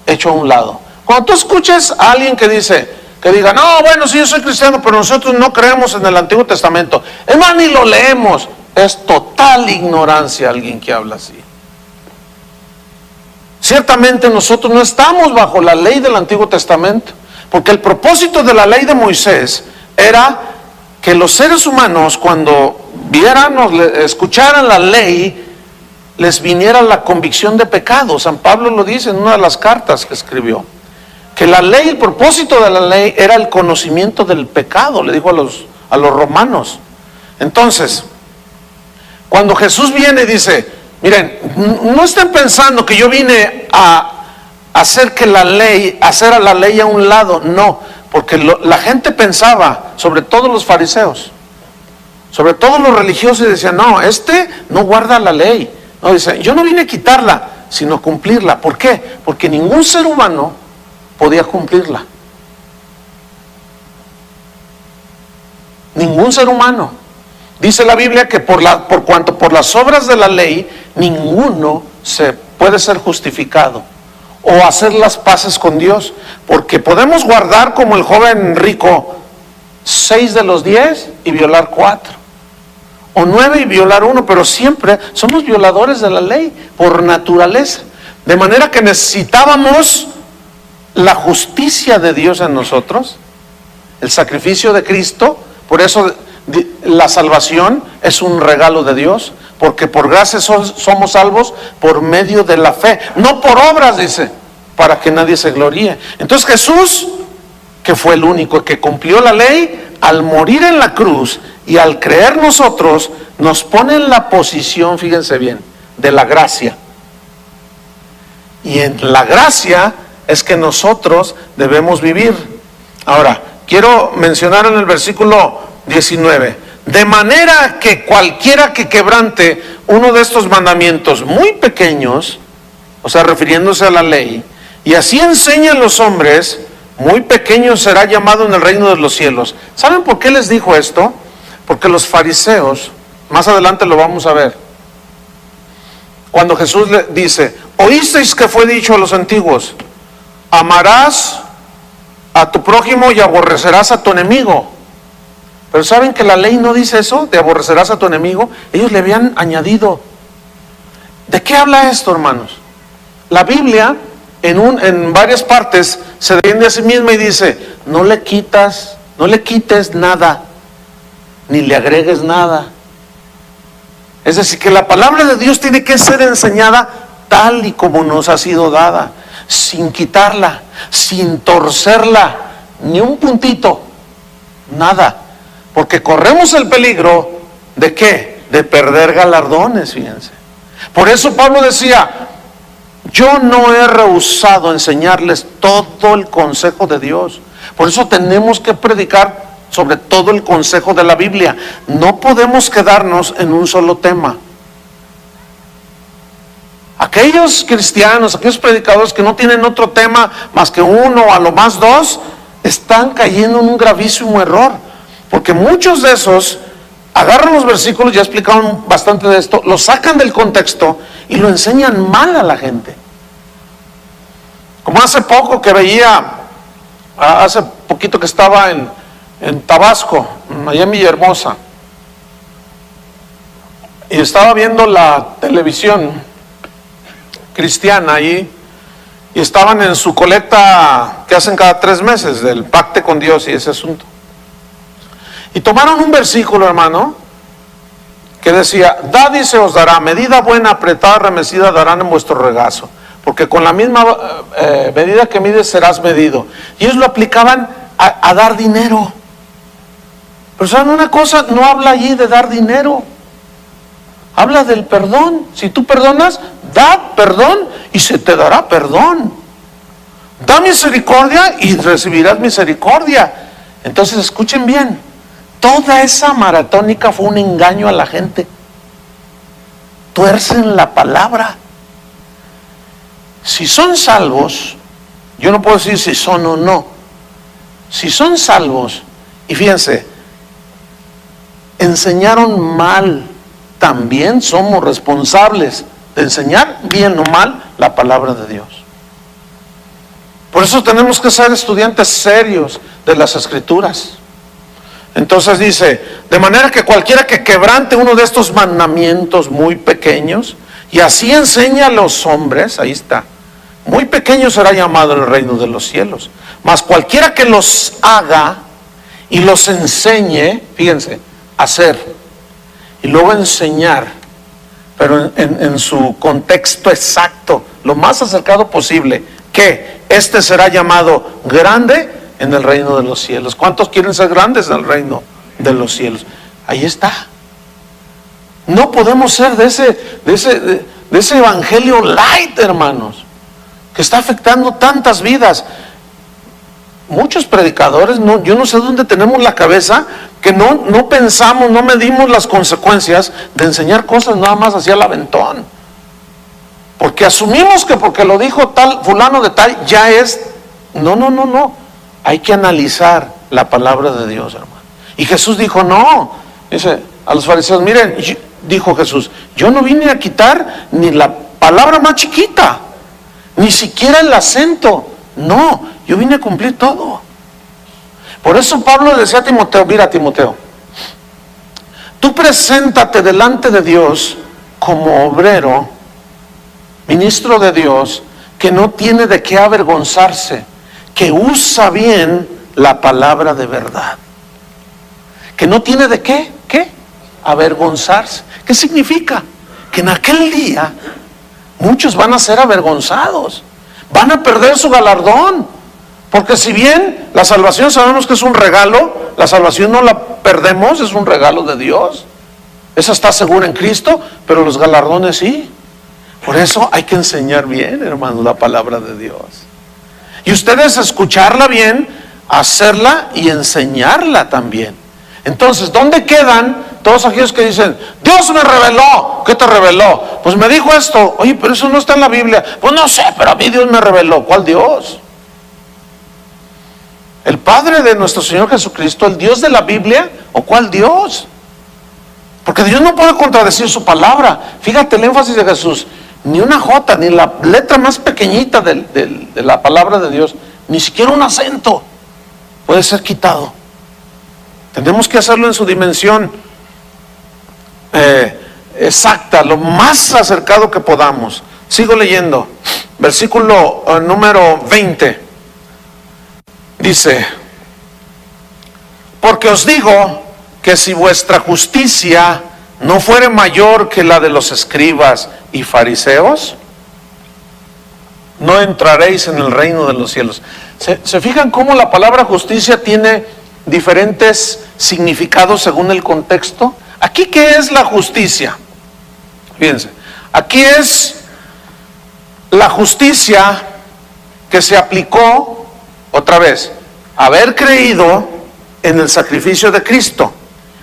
hecho a un lado. Cuando tú escuches a alguien que diga, no, bueno, sí, yo soy cristiano, pero nosotros no creemos en el Antiguo Testamento, es más, ni lo leemos, es total ignorancia alguien que habla así. Ciertamente nosotros no estamos bajo la ley del Antiguo Testamento, porque el propósito de la ley de Moisés era que los seres humanos, cuando vieran o escucharan la ley, les viniera la convicción de pecado. San Pablo lo dice en una de las cartas que escribió, que la ley, el propósito de la ley era el conocimiento del pecado, le dijo a los romanos. Entonces, cuando Jesús viene y dice, miren, no estén pensando que yo vine a hacer a la ley a un lado, no, porque la gente pensaba, sobre todo los fariseos, sobre todo los religiosos, decían, no, no guarda la ley. No, dice, yo no vine a quitarla, sino a cumplirla. ¿Por qué? Porque ningún ser humano podía cumplirla. Ningún ser humano. Dice la Biblia que por cuanto por las obras de la ley, ninguno se puede ser justificado o hacer las paces con Dios, porque podemos guardar como el joven rico 6 de los 10 y violar 4, o 9 y violar 1, pero siempre somos violadores de la ley por naturaleza, de manera que necesitábamos la justicia de Dios en nosotros, el sacrificio de Cristo. Por eso la salvación es un regalo de Dios, porque por gracia somos salvos por medio de la fe, no por obras, dice, para que nadie se gloríe. Entonces Jesús, que fue el único que cumplió la ley, al morir en la cruz y al creer nosotros, nos pone en la posición, fíjense bien, de la gracia. Y en la gracia es que nosotros debemos vivir. Ahora, quiero mencionar en el versículo 19, de manera que cualquiera que quebrante uno de estos mandamientos muy pequeños, o sea, refiriéndose a la ley, y así enseñan los hombres, muy pequeño será llamado en el reino de los cielos. ¿Saben por qué les dijo esto? Porque los fariseos, más adelante lo vamos a ver, cuando Jesús le dice, oísteis que fue dicho a los antiguos, amarás a tu prójimo y aborrecerás a tu enemigo. Pero ¿saben que la ley no dice eso, de aborrecerás a tu enemigo? Ellos le habían añadido. ¿De qué habla esto, hermanos? La Biblia en varias partes se defiende a sí misma y dice, no le quites nada, ni le agregues nada. Es decir, que la palabra de Dios tiene que ser enseñada tal y como nos ha sido dada, sin quitarla, sin torcerla, ni un puntito, nada. Porque corremos el peligro ¿de qué? De perder galardones, fíjense. Por eso Pablo decía, yo no he rehusado enseñarles todo el consejo de Dios. Por eso tenemos que predicar sobre todo el consejo de la Biblia. No podemos quedarnos en un solo tema. Aquellos cristianos, aquellos predicadores que no tienen otro tema más que uno o a lo más dos, están cayendo en un gravísimo error. Porque muchos de esos agarran los versículos, ya explicaron bastante de esto, lo sacan del contexto y lo enseñan mal a la gente. Como hace poco que veía, hace poquito que estaba en Tabasco, allá en Villahermosa, y estaba viendo la televisión cristiana ahí, y estaban en su colecta que hacen cada 3 meses, del pacto con Dios y ese asunto. Y tomaron un versículo, hermano, que decía, dad y se os dará, medida buena, apretada, remecida, darán en vuestro regazo, porque con la misma medida que mides serás medido. Y ellos lo aplicaban a dar dinero. Pero ¿saben una cosa? No habla allí de dar dinero, habla del perdón. Si tú perdonas, da perdón y se te dará perdón. Da misericordia y recibirás misericordia. Entonces escuchen bien, toda esa maratónica fue un engaño a la gente. Tuercen la palabra. Si son salvos, yo no puedo decir si son o no. Si son salvos, y fíjense, enseñaron mal, también somos responsables de enseñar bien o mal la palabra de Dios. Por eso tenemos que ser estudiantes serios de las Escrituras. Entonces dice, de manera que cualquiera que quebrante uno de estos mandamientos muy pequeños, y así enseña a los hombres, ahí está, muy pequeño será llamado el reino de los cielos. Mas cualquiera que los haga y los enseñe, fíjense, hacer y luego enseñar, pero en su contexto exacto, lo más acercado posible, que este será llamado grande en el reino de los cielos. ¿Cuántos quieren ser grandes en el reino de los cielos? Ahí está. No podemos ser de ese evangelio light, hermanos, que está afectando tantas vidas. Muchos predicadores, yo no sé dónde tenemos la cabeza, que no pensamos, no medimos las consecuencias de enseñar cosas nada más hacia el aventón. Porque asumimos que porque lo dijo tal, fulano de tal, ya es. No. Hay que analizar la palabra de Dios, hermano. Y Jesús dijo, no. Dice a los fariseos, miren, dijo Jesús, yo no vine a quitar ni la palabra más chiquita, ni siquiera el acento. No, yo vine a cumplir todo. Por eso Pablo le decía a Timoteo, mira Timoteo, tú preséntate delante de Dios como obrero, ministro de Dios, que no tiene de qué avergonzarse, que usa bien la palabra de verdad, que no tiene de qué avergonzarse. ¿Qué significa? Que en aquel día muchos van a ser avergonzados, van a perder su galardón, porque si bien la salvación sabemos que es un regalo, la salvación no la perdemos, es un regalo de Dios, esa está segura en Cristo, pero los galardones sí. Por eso hay que enseñar bien, hermanos, la palabra de Dios. Y ustedes escucharla bien, hacerla y enseñarla también. Entonces, ¿dónde quedan todos aquellos que dicen, Dios me reveló? ¿Qué te reveló? Pues me dijo esto. Oye, pero eso no está en la Biblia. Pues no sé, pero a mí Dios me reveló. ¿Cuál Dios? ¿El Padre de nuestro Señor Jesucristo, el Dios de la Biblia? ¿O cuál Dios? Porque Dios no puede contradecir su palabra. Fíjate el énfasis de Jesús. Ni una jota, ni la letra más pequeñita de la palabra de Dios, ni siquiera un acento puede ser quitado. Tenemos que hacerlo en su dimensión exacta, lo más acercado que podamos. Sigo leyendo. Versículo número 20. Dice, porque os digo que si vuestra justicia no fuere mayor que la de los escribas y fariseos, no entraréis en el reino de los cielos. ¿Se fijan cómo la palabra justicia tiene diferentes significados según el contexto? Aquí, ¿qué es la justicia? Fíjense, aquí es la justicia que se aplicó, otra vez, haber creído en el sacrificio de Cristo.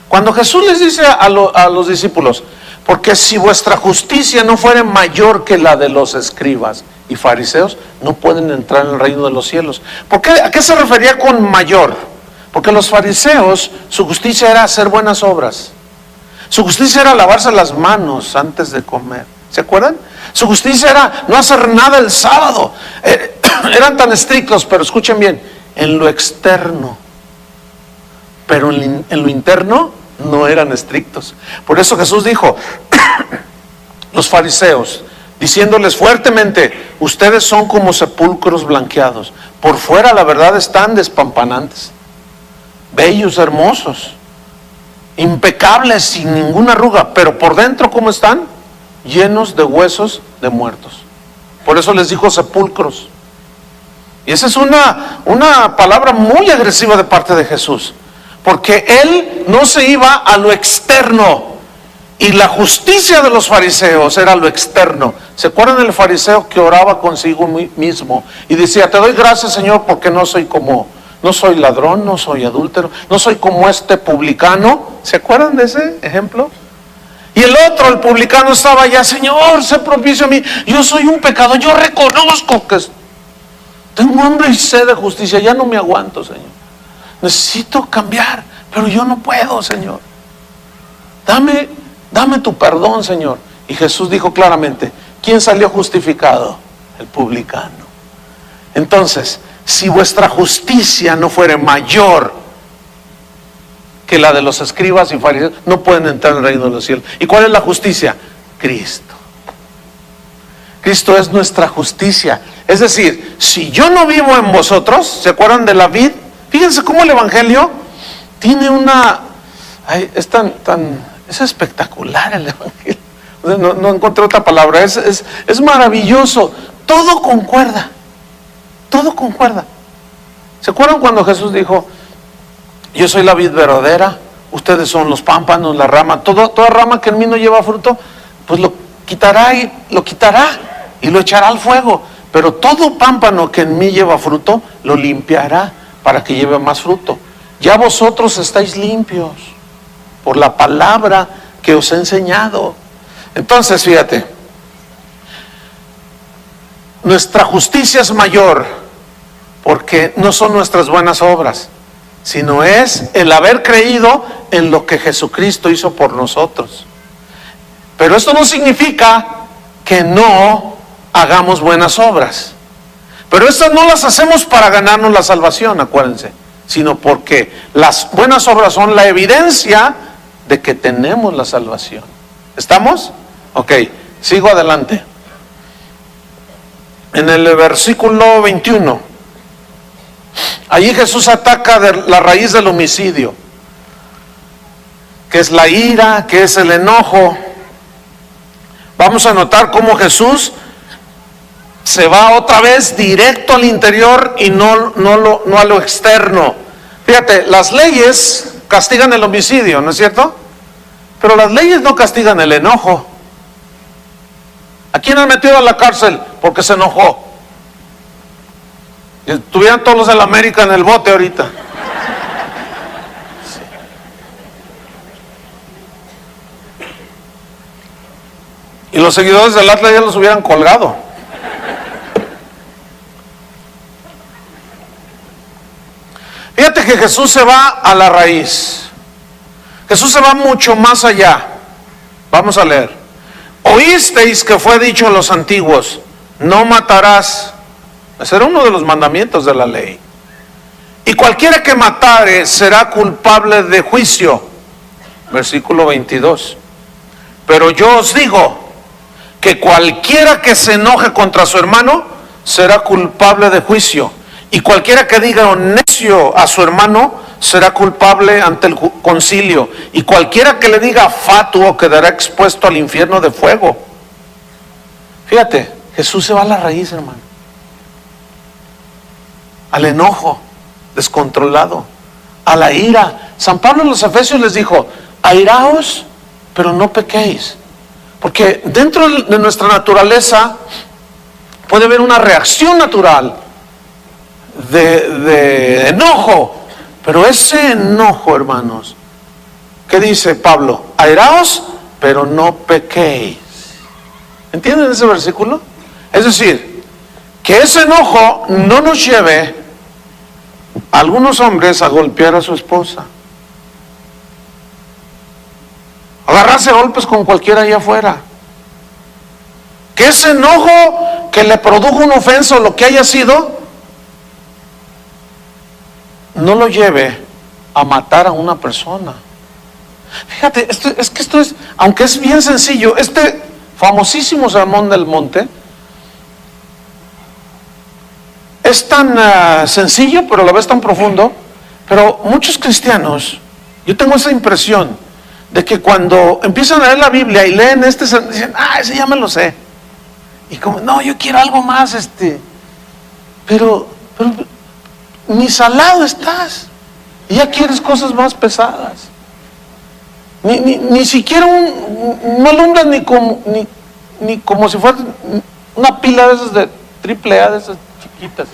Cuando Jesús les dice a los discípulos, porque si vuestra justicia no fuera mayor que la de los escribas y fariseos, no pueden entrar en el reino de los cielos. ¿A qué se refería con mayor? Porque los fariseos, su justicia era hacer buenas obras. Su justicia era lavarse las manos antes de comer. ¿Se acuerdan? Su justicia era no hacer nada el sábado. Eran tan estrictos, pero escuchen bien, en lo externo. Pero en lo interno no eran estrictos. Por eso Jesús dijo, los fariseos, diciéndoles fuertemente, ustedes son como sepulcros blanqueados. Por fuera la verdad están despampanantes, bellos, hermosos, impecables, sin ninguna arruga, pero por dentro ¿cómo están? Llenos de huesos de muertos. Por eso les dijo sepulcros. Y esa es una palabra muy agresiva de parte de Jesús, porque Él no se iba a lo externo, y la justicia de los fariseos era lo externo. ¿Se acuerdan del fariseo que oraba consigo mismo y decía, te doy gracias, Señor, porque no soy ladrón, no soy adúltero, no soy como este publicano? ¿Se acuerdan de ese ejemplo? Y el otro, el publicano, estaba allá, Señor, sé propicio a mí, yo soy un pecador, yo reconozco que tengo hambre y sed de justicia, ya no me aguanto, Señor, necesito cambiar, pero yo no puedo, Señor. dame tu perdón, Señor. Y Jesús dijo claramente, ¿quién salió justificado? El publicano. Entonces, si vuestra justicia no fuere mayor que la de los escribas y fariseos, no pueden entrar en el reino de los cielos. ¿Y cuál es la justicia? Cristo. Cristo es nuestra justicia. Es decir, si yo no vivo en vosotros, ¿se acuerdan de la vid? Fíjense cómo el Evangelio tiene una... es espectacular el Evangelio. No encontré otra palabra. Es maravilloso. Todo concuerda. Todo concuerda. ¿Se acuerdan cuando Jesús dijo, yo soy la vid verdadera, ustedes son los pámpanos, la rama, toda rama que en mí no lleva fruto, pues lo quitará y lo echará al fuego, pero todo pámpano que en mí lleva fruto, lo limpiará para que lleve más fruto. Ya vosotros estáis limpios por la palabra que os he enseñado. Entonces, fíjate, nuestra justicia es mayor porque no son nuestras buenas obras, sino es el haber creído en lo que Jesucristo hizo por nosotros. Pero esto no significa que no hagamos buenas obras. Pero estas no las hacemos para ganarnos la salvación, acuérdense, sino porque las buenas obras son la evidencia de que tenemos la salvación. ¿Estamos? Ok, sigo adelante. En el versículo 21, allí Jesús ataca la raíz del homicidio, que es la ira, que es el enojo. Vamos a notar cómo Jesús se va otra vez directo al interior y no a lo externo. Fíjate, las leyes castigan el homicidio, ¿no es cierto? Pero las leyes no castigan el enojo. ¿A quién han metido a la cárcel porque se enojó? Estuvieran todos los de la América en el bote ahorita. Sí. Y los seguidores del Atlas ya los hubieran colgado. Fíjate que Jesús se va a la raíz. Jesús se va mucho más allá. Vamos a leer. Oísteis que fue dicho a los antiguos, no matarás. Ese era uno de los mandamientos de la ley. Y cualquiera que matare será culpable de juicio. Versículo 22. Pero yo os digo que cualquiera que se enoje contra su hermano será culpable de juicio. Y cualquiera que diga necio a su hermano será culpable ante el concilio. Y cualquiera que le diga fatuo quedará expuesto al infierno de fuego. Fíjate, Jesús se va a la raíz, hermano. Al enojo descontrolado, a la ira. San Pablo en los Efesios les dijo, airaos, pero no pequéis. Porque dentro de nuestra naturaleza puede haber una reacción natural de enojo. Pero ese enojo, hermanos, ¿qué dice Pablo? Airaos, pero no pequéis. ¿Entienden ese versículo? Es decir, que ese enojo no nos lleve a algunos hombres a golpear a su esposa, agarrarse a golpes con cualquiera allá afuera. Que ese enojo que le produjo una ofensa o lo que haya sido, no lo lleve a matar a una persona. Fíjate, esto es, aunque es bien sencillo, este famosísimo Sermón del Monte es tan sencillo, pero a la vez tan profundo. Pero muchos cristianos, yo tengo esa impresión de que cuando empiezan a leer la Biblia y leen dicen, ese ya me lo sé. Y como, no, yo quiero algo más, pero ni salado estás y ya quieres cosas más pesadas. Ni siquiera no alumbras ni como si fuera una pila de esas de AAA, de esas chiquitas.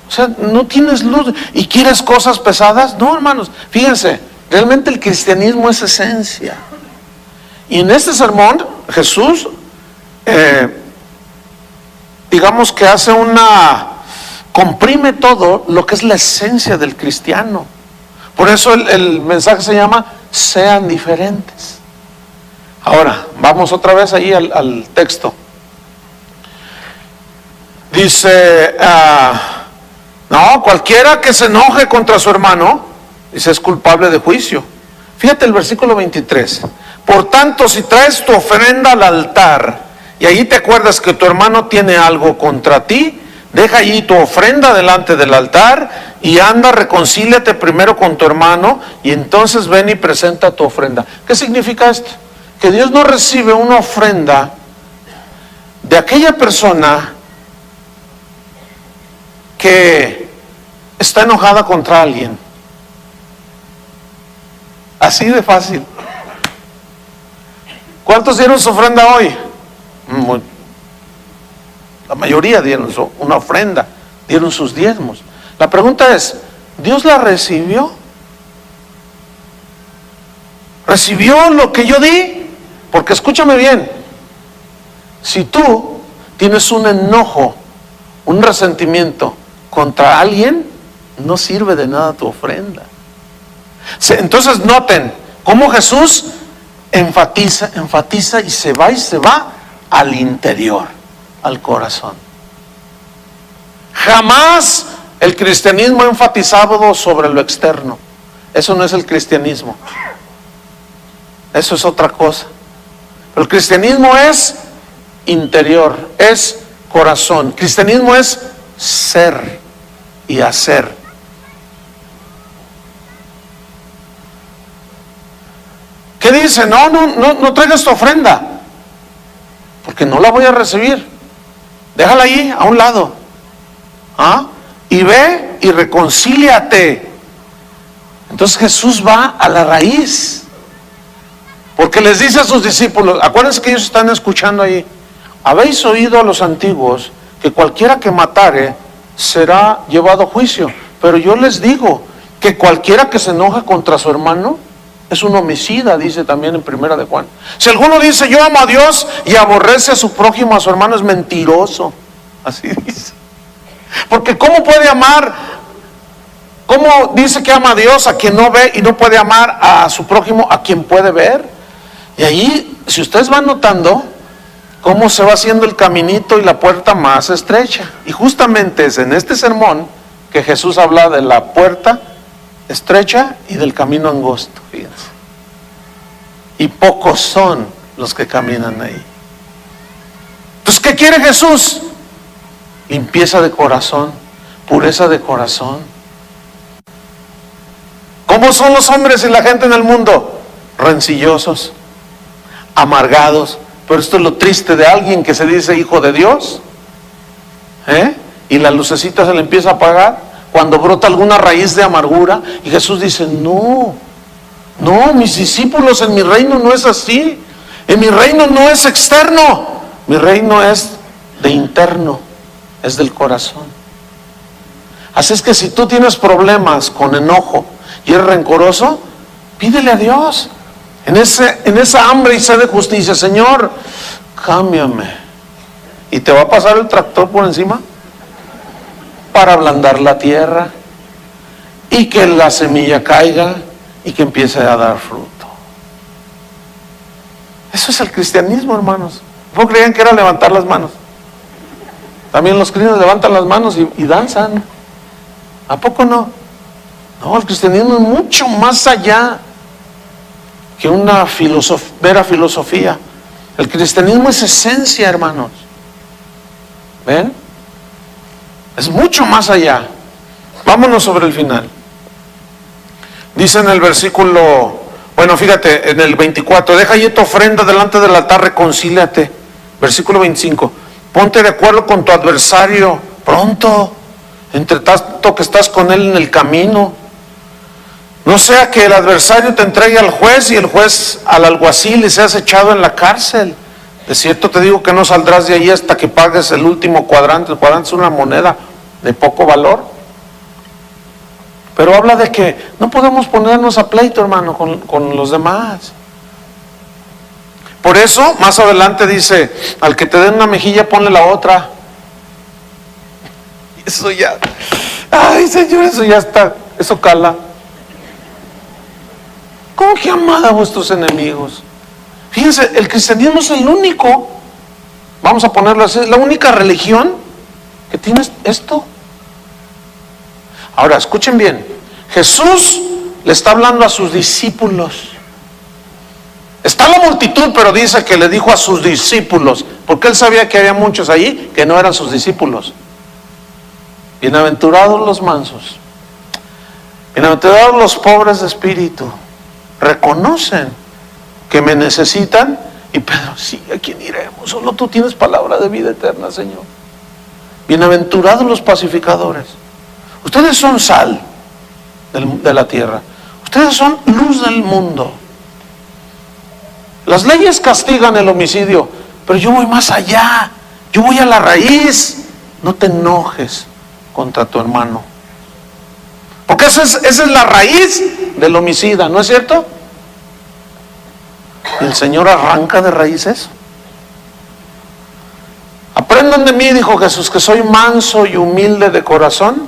O sea, no tienes luz y quieres cosas pesadas. No, hermanos, fíjense, realmente el cristianismo es esencia. Y en este sermón Jesús digamos que comprime todo lo que es la esencia del cristiano. Por eso el mensaje se llama sean diferentes. Ahora, vamos otra vez ahí al texto. Dice, no, cualquiera que se enoje contra su hermano, dice, es culpable de juicio. Fíjate el versículo 23. Por tanto, si traes tu ofrenda al altar, y ahí te acuerdas que tu hermano tiene algo contra ti, deja allí tu ofrenda delante del altar, y anda, reconcíliate primero con tu hermano, y entonces ven y presenta tu ofrenda. ¿Qué significa esto? Que Dios no recibe una ofrenda de aquella persona que está enojada contra alguien. Así de fácil. ¿Cuántos dieron su ofrenda hoy? La mayoría dieron una ofrenda, dieron sus diezmos. La pregunta es, ¿Dios la recibió? ¿Recibió lo que yo di? Porque escúchame bien, si tú tienes un enojo, un resentimiento contra alguien, no sirve de nada tu ofrenda. Entonces noten cómo Jesús enfatiza y se va al interior, al corazón. Jamás el cristianismo ha enfatizado sobre lo externo. Eso no es el cristianismo. Eso es otra cosa. El cristianismo es interior, es corazón. Cristianismo es ser y hacer. ¿Qué dice? No traigas tu ofrenda, porque no la voy a recibir. Déjala ahí, a un lado. Y ve y reconcíliate. Entonces Jesús va a la raíz, porque les dice a sus discípulos, acuérdense que ellos están escuchando ahí, habéis oído a los antiguos que cualquiera que matare será llevado a juicio, pero yo les digo que cualquiera que se enoje contra su hermano es un homicida, dice también en 1 de Juan. Si alguno dice yo amo a Dios y aborrece a su prójimo, a su hermano, es mentiroso. Así dice. Porque ¿cómo puede amar? ¿Cómo dice que ama a Dios a quien no ve y no puede amar a su prójimo a quien puede ver? Y ahí, si ustedes van notando cómo se va haciendo el caminito y la puerta más estrecha. Y justamente es en este sermón que Jesús habla de la puerta estrecha y del camino angosto, fíjense. Y pocos son los que caminan ahí. Entonces, ¿qué quiere Jesús? Limpieza de corazón, pureza de corazón. ¿Cómo son los hombres y la gente en el mundo? Rencillosos, amargados. Pero esto es lo triste de alguien que se dice hijo de Dios, y la lucecita se le empieza a apagar cuando brota alguna raíz de amargura, y Jesús dice, no, mis discípulos, en mi reino no es así. En mi reino no es externo, mi reino es de interno, es del corazón. Así es que si tú tienes problemas con enojo y eres rencoroso, pídele a Dios en esa hambre y sed de justicia, Señor, cámbiame. Y te va a pasar el tractor por encima para ablandar la tierra y que la semilla caiga y que empiece a dar fruto. Eso es el cristianismo, hermanos. ¿No creían que era levantar las manos? También los cristianos levantan las manos y danzan. ¿A poco no? No, el cristianismo es mucho más allá que una mera filosofía. El cristianismo es esencia, hermanos. ¿Ven? Es mucho más allá. Vámonos sobre el final. Dice en el versículo, bueno, fíjate, en el 24, deja allí tu ofrenda delante del altar, reconcíliate. Versículo 25, ponte de acuerdo con tu adversario pronto, entre tanto que estás con él en el camino. No sea que el adversario te entregue al juez y el juez al alguacil y seas echado en la cárcel. De cierto te digo que no saldrás de ahí hasta que pagues el último cuadrante. El cuadrante es una moneda de poco valor. Pero habla de que no podemos ponernos a pleito, hermano, con los demás. Por eso, más adelante dice, al que te den una mejilla, ponle la otra. Eso ya, ay Señor, eso ya está, eso cala. ¿Cómo que amad a vuestros enemigos? Fíjense, el cristianismo es el único, vamos a ponerlo así, la única religión que tiene esto. Ahora, escuchen bien, Jesús le está hablando a sus discípulos. Está la multitud, pero dice que le dijo a sus discípulos, porque él sabía que había muchos allí que no eran sus discípulos. Bienaventurados los mansos, bienaventurados los pobres de espíritu, reconocen que me necesitan. Y Pedro, sí, ¿a quién iremos? Solo tú tienes palabra de vida eterna, Señor. Bienaventurados los pacificadores. Ustedes son sal de la tierra. Ustedes son luz del mundo. Las leyes castigan el homicidio, pero yo voy más allá. Yo voy a la raíz. No te enojes contra tu hermano, porque esa es la raíz del homicida, ¿no es cierto? Y el Señor arranca de raíz eso. Aprendan de mí, dijo Jesús, que soy manso y humilde de corazón,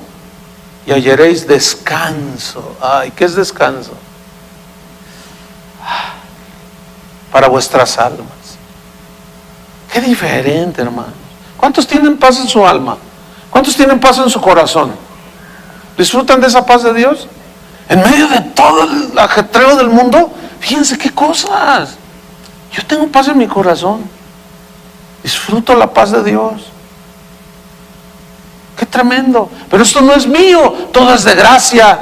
y hallaréis descanso. Ay, ¿qué es descanso? Para vuestras almas. Qué diferente, hermanos. ¿Cuántos tienen paz en su alma? ¿Cuántos tienen paz en su corazón? ¿Disfrutan de esa paz de Dios? En medio de todo el ajetreo del mundo, fíjense qué cosas. Yo tengo paz en mi corazón. Disfruto la paz de Dios. Qué tremendo. Pero esto no es mío, todo es de gracia.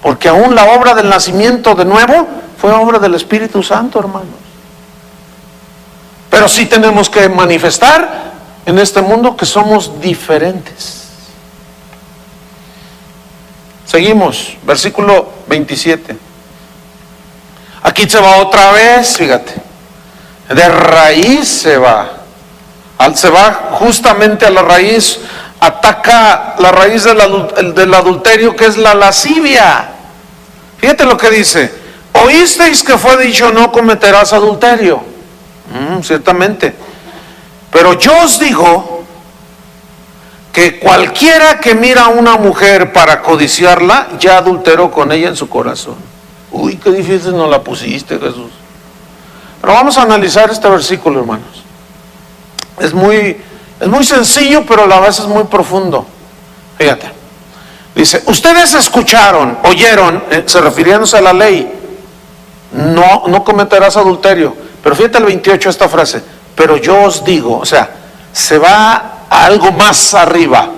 Porque aún la obra del nacimiento de nuevo fue obra del Espíritu Santo, hermanos. Pero sí tenemos que manifestar en este mundo que somos diferentes. Seguimos, versículo 27. Aquí se va otra vez, fíjate. De raíz se va. Se va justamente a la raíz, ataca la raíz del adulterio, que es la lascivia. Fíjate lo que dice. Oísteis que fue dicho, no cometerás adulterio. Ciertamente. Pero yo os digo que cualquiera que mira a una mujer para codiciarla, ya adulteró con ella en su corazón. Uy, qué difícil nos la pusiste, Jesús. Pero vamos a analizar este versículo, hermanos. Es muy sencillo, pero a la vez es muy profundo. Fíjate. Dice, ustedes escucharon, oyeron, se refiriéndose a la ley, no cometerás adulterio. Pero fíjate el 28, esta frase, pero yo os digo, o sea, se va a algo más arriba,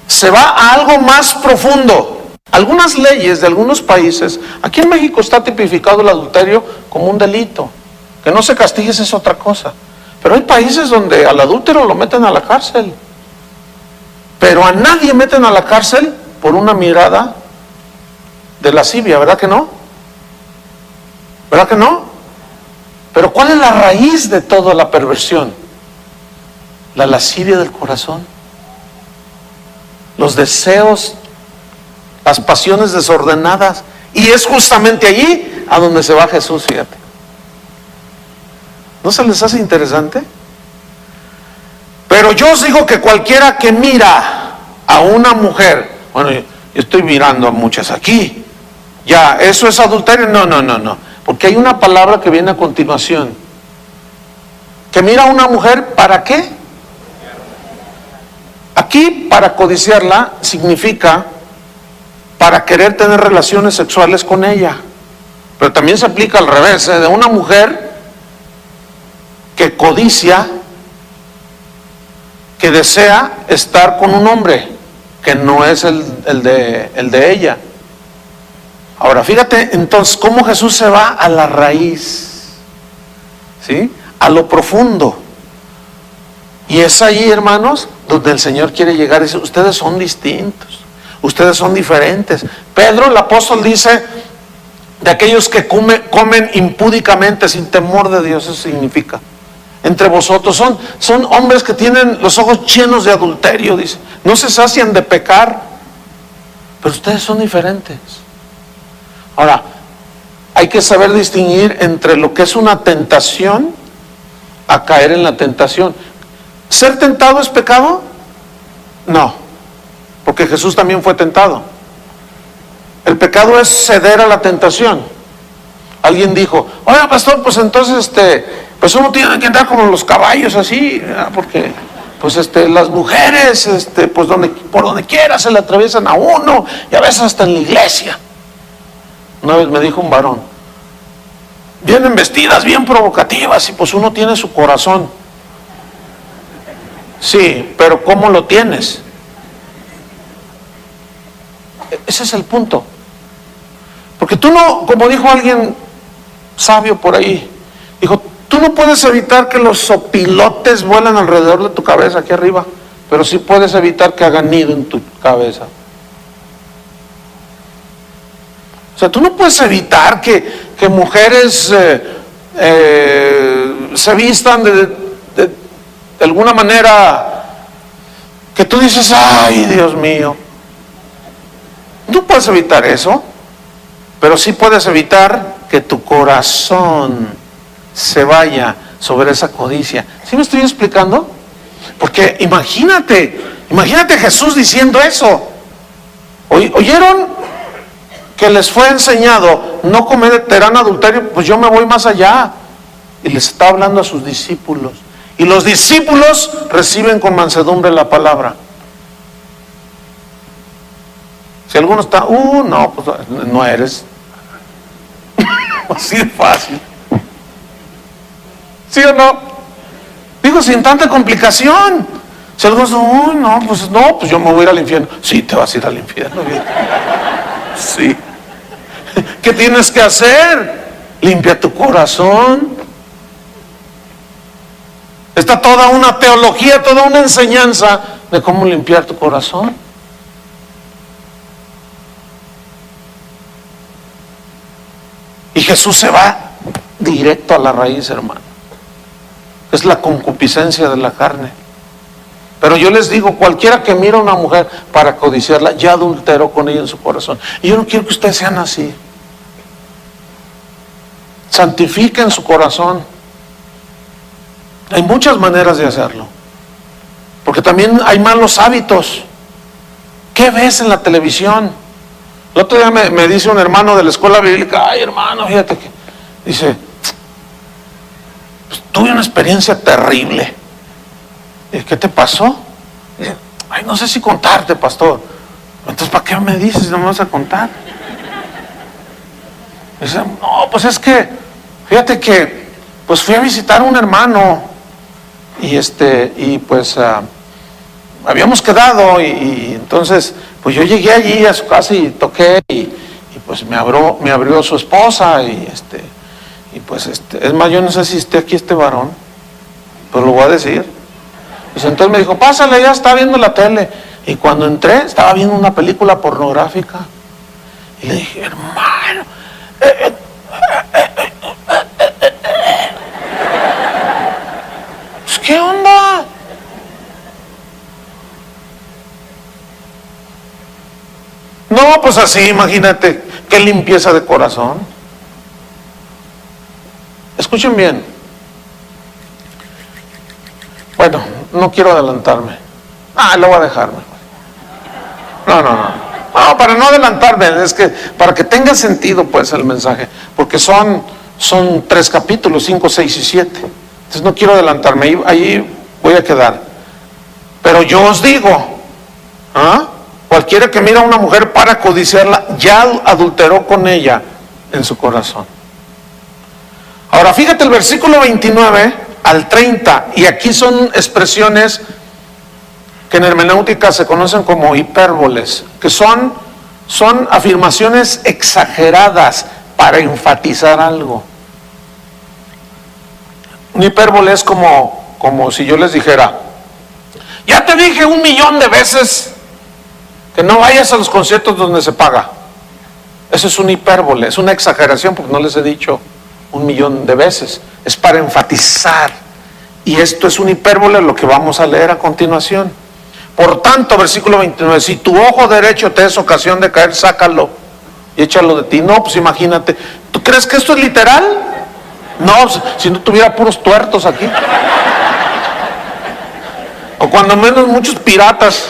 se va a algo más profundo. Algunas leyes de algunos países, aquí en México está tipificado el adulterio como un delito, que no se castigue, es otra cosa. Pero hay países donde al adúltero lo meten a la cárcel, pero a nadie meten a la cárcel por una mirada de lascivia, ¿verdad que no? ¿Verdad que no? Pero ¿cuál es la raíz de toda la perversión? La lascivia del corazón, los deseos, las pasiones desordenadas. Y es justamente allí a donde se va Jesús, fíjate. ¿No se les hace interesante? Pero yo os digo que cualquiera que mira a una mujer, bueno, yo estoy mirando a muchas aquí, ya, ¿eso es adulterio? No. Porque hay una palabra que viene a continuación. Que mira a una mujer, ¿para qué? Aquí, para codiciarla, significa para querer tener relaciones sexuales con ella. Pero también se aplica al revés, de una mujer que codicia, que desea estar con un hombre que no es el de ella. Ahora, fíjate entonces cómo Jesús se va a la raíz, ¿sí? A lo profundo. Y es ahí, hermanos, donde el Señor quiere llegar y dice, ustedes son distintos, ustedes son diferentes. Pedro, el apóstol, dice, de aquellos que comen impúdicamente, sin temor de Dios, eso significa. Entre vosotros son hombres que tienen los ojos llenos de adulterio, dice. No se sacian de pecar, pero ustedes son diferentes. Ahora, hay que saber distinguir entre lo que es una tentación a caer en la tentación. ¿Ser tentado es pecado? No, porque Jesús también fue tentado. El pecado es ceder a la tentación. alguien dijo, oiga pastor, pues entonces pues uno tiene que andar como los caballos así, ¿verdad? Porque pues las mujeres pues por donde quiera se le atraviesan a uno, y a veces hasta en la iglesia. Una vez me dijo un varón, vienen vestidas bien provocativas, y pues uno tiene su corazón. Sí, pero ¿cómo lo tienes? Ese es el punto. Porque tú no, como dijo alguien sabio por ahí, dijo, tú no puedes evitar que los sopilotes vuelan alrededor de tu cabeza aquí arriba, pero sí puedes evitar que hagan nido en tu cabeza. O sea, tú no puedes evitar que mujeres se vistan de alguna manera que tú dices, ay, Dios mío. No puedes evitar eso, pero sí puedes evitar que tu corazón se vaya sobre esa codicia. ¿Sí me estoy explicando? Porque imagínate Jesús diciendo eso. ¿Oyeron que les fue enseñado no cometerán adulterio? Pues yo me voy más allá. Y les está hablando a sus discípulos. Y los discípulos reciben con mansedumbre la palabra. Si alguno está, no, pues no eres. Así de fácil. ¿Sí o no? Digo, sin tanta complicación. Si alguno dice, no, pues yo me voy a ir al infierno. Sí, te vas a ir al infierno. Sí. ¿Qué tienes que hacer? Limpia tu corazón. Está toda una teología, toda una enseñanza de cómo limpiar tu corazón. Y Jesús se va directo a la raíz, hermano. Es la concupiscencia de la carne. Pero yo les digo, cualquiera que mira a una mujer para codiciarla, ya adulteró con ella en su corazón. Y yo no quiero que ustedes sean así. Santifiquen su corazón. Hay muchas maneras de hacerlo. Porque también hay malos hábitos. ¿Qué ves en la televisión? El otro día me dice un hermano de la escuela bíblica, ay hermano, fíjate que, dice, pues, tuve una experiencia terrible. ¿Qué te pasó? Dice, ay, no sé si contarte, pastor. Entonces, ¿para qué me dices si no me vas a contar? Dice, no, pues es que, fíjate que, pues fui a visitar a un hermano y pues habíamos quedado y entonces pues yo llegué allí a su casa y toqué y pues me abrió su esposa y pues es más, yo no sé si esté aquí este varón, pero lo voy a decir. Pues entonces me dijo, pásale, ya está viendo la tele. Y cuando entré estaba viendo una película pornográfica y le dije, hermano, pues, ¿qué onda? No, pues así, imagínate, qué limpieza de corazón. Escuchen bien. Bueno, no quiero adelantarme. Lo voy a dejar mejor. No, para no adelantarme, es que para que tenga sentido pues el mensaje, porque son 3 capítulos, 5, 6 y 7. Entonces no quiero adelantarme, ahí voy a quedar. Pero yo os digo, cualquiera que mira a una mujer para codiciarla, ya adulteró con ella en su corazón. Ahora fíjate el versículo 29 al 30, y aquí son expresiones que en hermenéutica se conocen como hipérboles, que son afirmaciones exageradas para enfatizar algo. Un hipérbole es como si yo les dijera, ya te dije 1,000,000 de veces que no vayas a los conciertos donde se paga. Eso es un hipérbole, es una exageración porque no les he dicho 1,000,000 de veces. Es para enfatizar. Y esto es un hipérbole, lo que vamos a leer a continuación. Por tanto, versículo 29, si tu ojo derecho te es ocasión de caer, sácalo y échalo de ti. No, pues imagínate. ¿Tú crees que esto es literal? No, si no tuviera puros tuertos aquí. O cuando menos muchos piratas.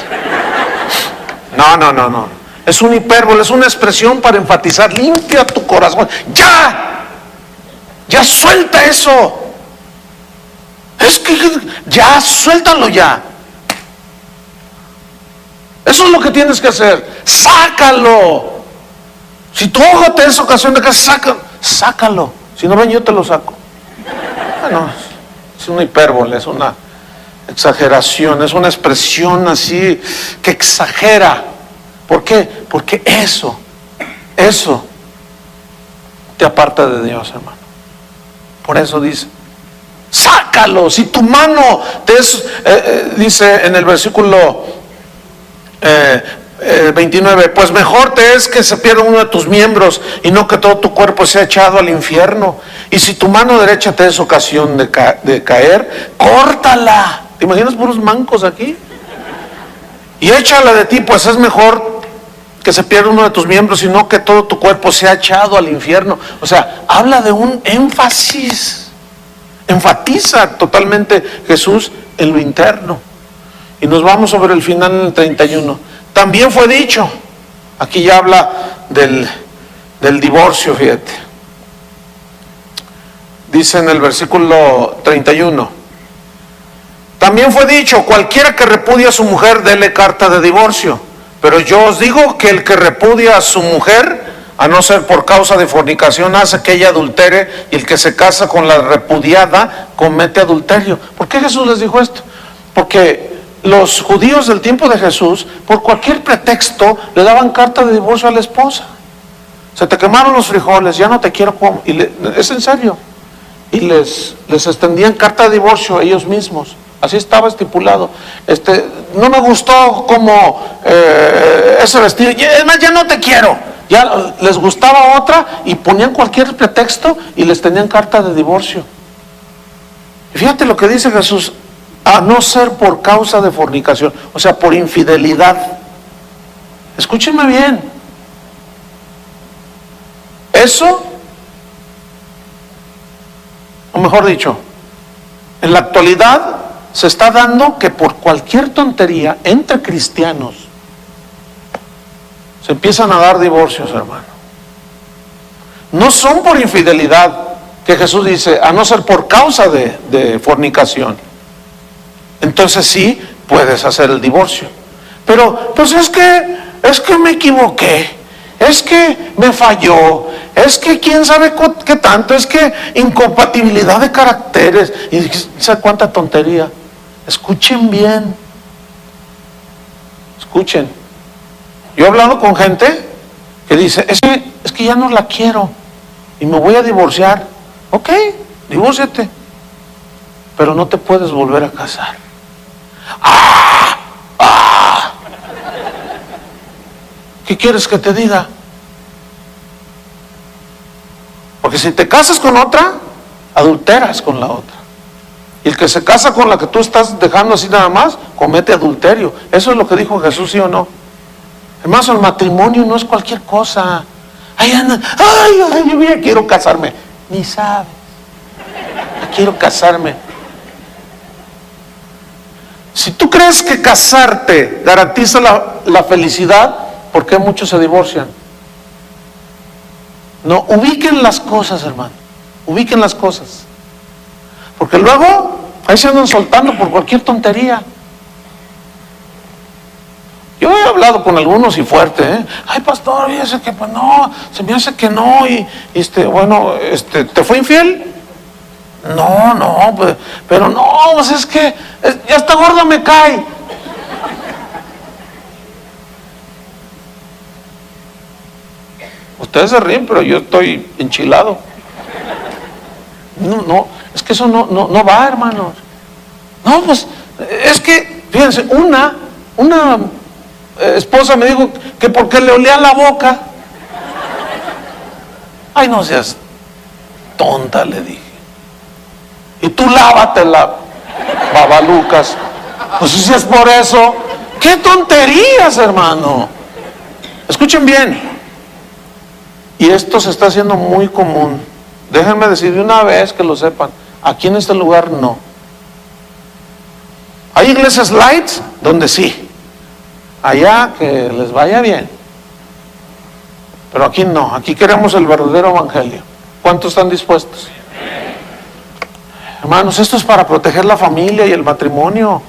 No. Es un hipérbole, es una expresión para enfatizar. Limpia tu corazón. ¡Ya! Ya suelta eso. Es que ya, suéltalo ya. Eso es lo que tienes que hacer. Sácalo. Si tu ojo te es ocasión de que sácalo. Si no, ven, yo te lo saco. Bueno, es una hipérbole, es una exageración, es una expresión así que exagera. ¿Por qué? Porque eso te aparta de Dios, hermano. Por eso dice, sácalo. Si tu mano te es, dice en el versículo 29, pues mejor te es que se pierda uno de tus miembros y no que todo tu cuerpo sea echado al infierno. Y si tu mano derecha te es ocasión de caer, córtala. ¿Te imaginas puros mancos aquí? Y échala de ti, pues es mejor que se pierda uno de tus miembros y no que todo tu cuerpo sea echado al infierno. O sea, habla de un énfasis. Enfatiza totalmente Jesús en lo interno. Y nos vamos sobre el final en el 31. También fue dicho, aquí ya habla del divorcio, fíjate. Dice en el versículo 31. También fue dicho, cualquiera que repudia a su mujer, dele carta de divorcio. Pero yo os digo que el que repudia a su mujer, a no ser por causa de fornicación, hace que ella adultere, y el que se casa con la repudiada comete adulterio. ¿Por qué Jesús les dijo esto? Porque los judíos del tiempo de Jesús, por cualquier pretexto, le daban carta de divorcio a la esposa. Se te quemaron los frijoles, ya no te quiero comer. Es en serio. Y les extendían carta de divorcio ellos mismos. Así estaba estipulado. No me gustó como ese vestido. Ya no te quiero. Ya les gustaba otra y ponían cualquier pretexto y les tenían carta de divorcio. Y fíjate lo que dice Jesús, a no ser por causa de fornicación, o sea, por infidelidad. Escúchenme bien. Eso, o mejor dicho, en la actualidad se está dando que por cualquier tontería entre cristianos se empiezan a dar divorcios, hermano. No son por infidelidad, que Jesús dice, a no ser por causa de fornicación. Entonces sí puedes hacer el divorcio. Pero pues es que me equivoqué, es que me falló, es que quién sabe qué tanto, es que incompatibilidad de caracteres, y ¿sabe cuánta tontería? Escuchen bien, escuchen. Yo he hablado con gente que dice, es que ya no la quiero y me voy a divorciar. Ok, divórciate, pero no te puedes volver a casar. ¿Qué quieres que te diga? Porque si te casas con otra, adulteras con la otra. Y el que se casa con la que tú estás dejando así nada más, comete adulterio. Eso es lo que dijo Jesús, ¿sí o no? Hermanos, el matrimonio no es cualquier cosa. Ay, yo ya quiero casarme. Ni sabes. Ya quiero casarme. Si tú crees que casarte garantiza la felicidad, ¿por qué muchos se divorcian? No, ubiquen las cosas, hermano. Ubiquen las cosas. Porque luego ahí se andan soltando por cualquier tontería. Yo he hablado con algunos y fuerte, ¿eh? Ay, pastor, fíjese que pues no, se me hace que no, y ¿te fue infiel? No, pues, pero no, pues es que ya esta gorda me cae. Ustedes se ríen, pero yo estoy enchilado. No, es que eso no va, hermanos. No, pues, es que, fíjense, una esposa me dijo que porque le olía la boca. Ay, no seas tonta, le dije. Y tú lávatela, babalucas. Pues si es por eso, qué tonterías, hermano. Escuchen bien. Y esto se está haciendo muy común. Déjenme decir de una vez que lo sepan. Aquí en este lugar no. Hay iglesias light donde sí. Allá que les vaya bien. Pero aquí no. Aquí queremos el verdadero evangelio. ¿Cuántos están dispuestos? Hermanos, esto es para proteger la familia y el matrimonio.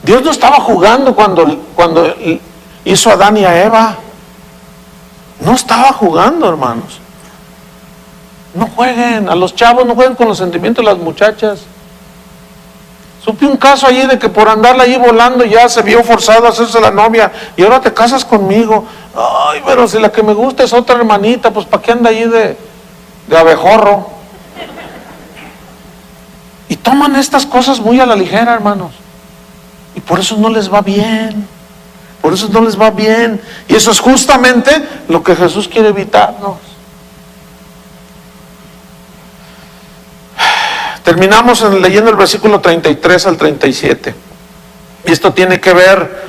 Dios no estaba jugando cuando hizo a Adán y a Eva. No estaba jugando, hermanos. No jueguen, a los chavos no jueguen con los sentimientos de las muchachas. Supe un caso allí de que por andarla allí volando ya se vio forzado a hacerse la novia y ahora te casas conmigo. Ay, pero si la que me gusta es otra hermanita, pues ¿para qué anda allí de abejorro? Y toman estas cosas muy a la ligera, hermanos. Y por eso no les va bien. Por eso no les va bien. Y eso es justamente lo que Jesús quiere evitarnos. Terminamos leyendo el versículo 33 al 37. Y esto tiene que ver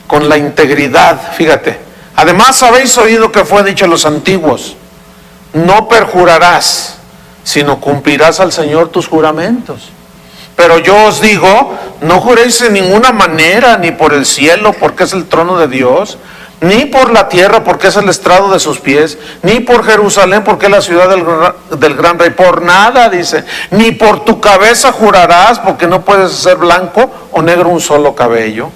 con la integridad. Fíjate. Además habéis oído que fue dicho a los antiguos: no perjurarás, sino cumplirás al Señor tus juramentos. Pero yo os digo, no juréis en ninguna manera, ni por el cielo, porque es el trono de Dios, ni por la tierra, porque es el estrado de sus pies, ni por Jerusalén, porque es la ciudad del gran rey. Por nada, dice, ni por tu cabeza jurarás, porque no puedes ser blanco o negro un solo cabello.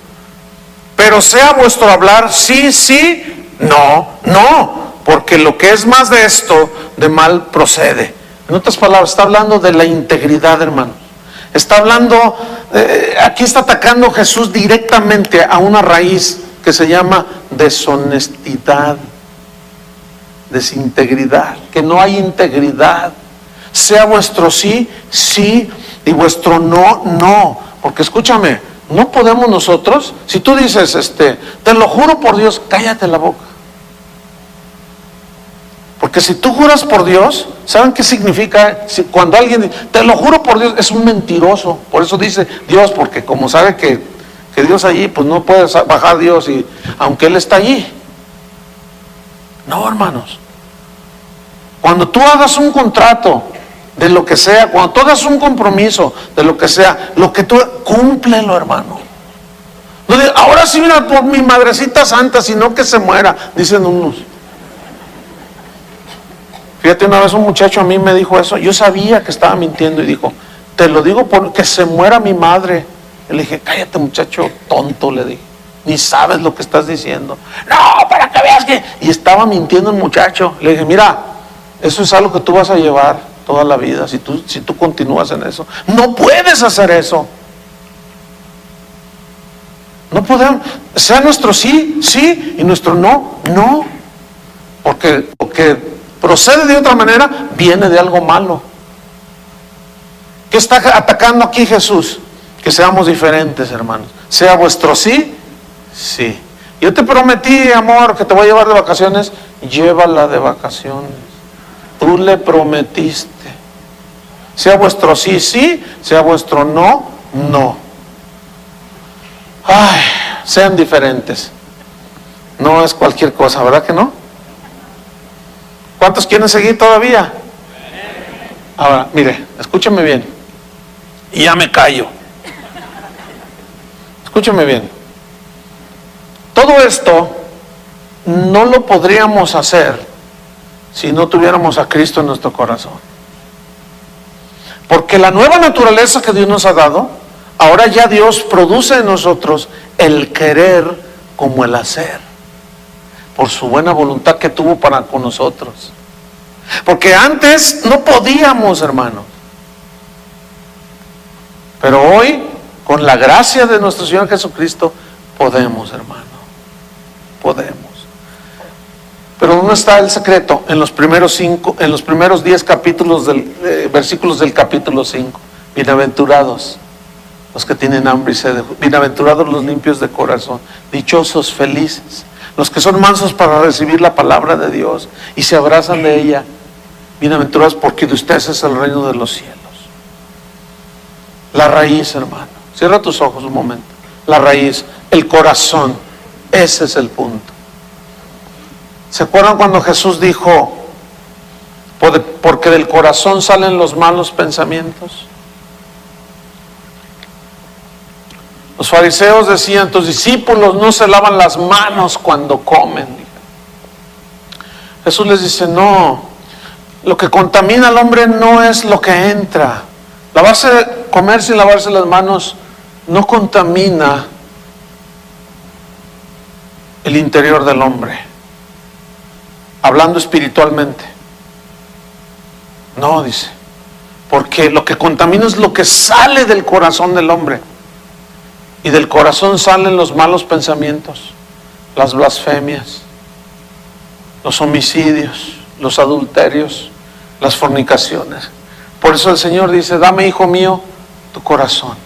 Pero sea vuestro hablar sí, sí, no, no, porque lo que es más de esto, de mal procede. En otras palabras, está hablando de la integridad, hermanos. Está hablando, aquí está atacando Jesús directamente a una raíz que se llama deshonestidad, desintegridad, que no hay integridad. Sea vuestro sí, sí, y vuestro no, no. Porque escúchame, no podemos nosotros, si tú dices, te lo juro por Dios, cállate la boca. Porque si tú juras por Dios, ¿saben qué significa? Cuando alguien dice, te lo juro por Dios, es un mentiroso. Por eso dice Dios, porque como sabe que Dios allí, pues no puede bajar Dios, y aunque Él está allí. No, hermanos. Cuando tú hagas un contrato de lo que sea, cuando tú hagas un compromiso de lo que sea, lo que tú, cúmplelo, hermano. No digas, ahora sí, mira, por mi madrecita santa, sino que se muera, dicen unos. Fíjate, una vez un muchacho a mí me dijo eso. Yo sabía que estaba mintiendo y dijo, te lo digo porque se muera mi madre. Y le dije, cállate, muchacho tonto, le dije, ni sabes lo que estás diciendo. No, para que veas que... Y estaba mintiendo el muchacho. Le dije, mira, eso es algo que tú vas a llevar toda la vida si tú continúas en eso. No puedes hacer eso. No podemos. Sea nuestro sí, sí, y nuestro no, no. Porque procede de otra manera, viene de algo malo. ¿Qué está atacando aquí Jesús? Que seamos diferentes, hermanos. Sea vuestro sí, sí. Yo te prometí, amor, que te voy a llevar de vacaciones. Llévala de vacaciones. Tú le prometiste. Sea vuestro sí, sí. Sea vuestro no, no. Ay, sean diferentes. No es cualquier cosa, ¿verdad que no? ¿Cuántos quieren seguir todavía? Ahora, mire, escúcheme bien. Y ya me callo. Escúcheme bien. Todo esto no lo podríamos hacer si no tuviéramos a Cristo en nuestro corazón. Porque la nueva naturaleza que Dios nos ha dado, ahora ya Dios produce en nosotros el querer como el hacer, por su buena voluntad que tuvo para con nosotros. Porque antes no podíamos, hermanos. Pero hoy, con la gracia de nuestro Señor Jesucristo, podemos, hermano. Podemos. Pero ¿dónde está el secreto? En los primeros 10 capítulos versículos del capítulo 5. Bienaventurados los que tienen hambre y sed. Bienaventurados los limpios de corazón. Dichosos, felices, los que son mansos para recibir la palabra de Dios y se abrazan de ella. Bienaventurados, porque de ustedes es el reino de los cielos. La raíz, hermano. Cierra tus ojos un momento. La raíz, el corazón. Ese es el punto. ¿Se acuerdan cuando Jesús dijo, porque del corazón salen los malos pensamientos? Los fariseos decían, tus discípulos no se lavan las manos cuando comen. Jesús les dice, no, lo que contamina al hombre no es lo que entra, Comer sin lavarse las manos no contamina el interior del hombre, hablando espiritualmente. No, dice, porque lo que contamina es lo que sale del corazón del hombre, y del corazón salen los malos pensamientos, las blasfemias, los homicidios, los adulterios, las fornicaciones. Por eso el Señor dice: dame, hijo mío, tu corazón.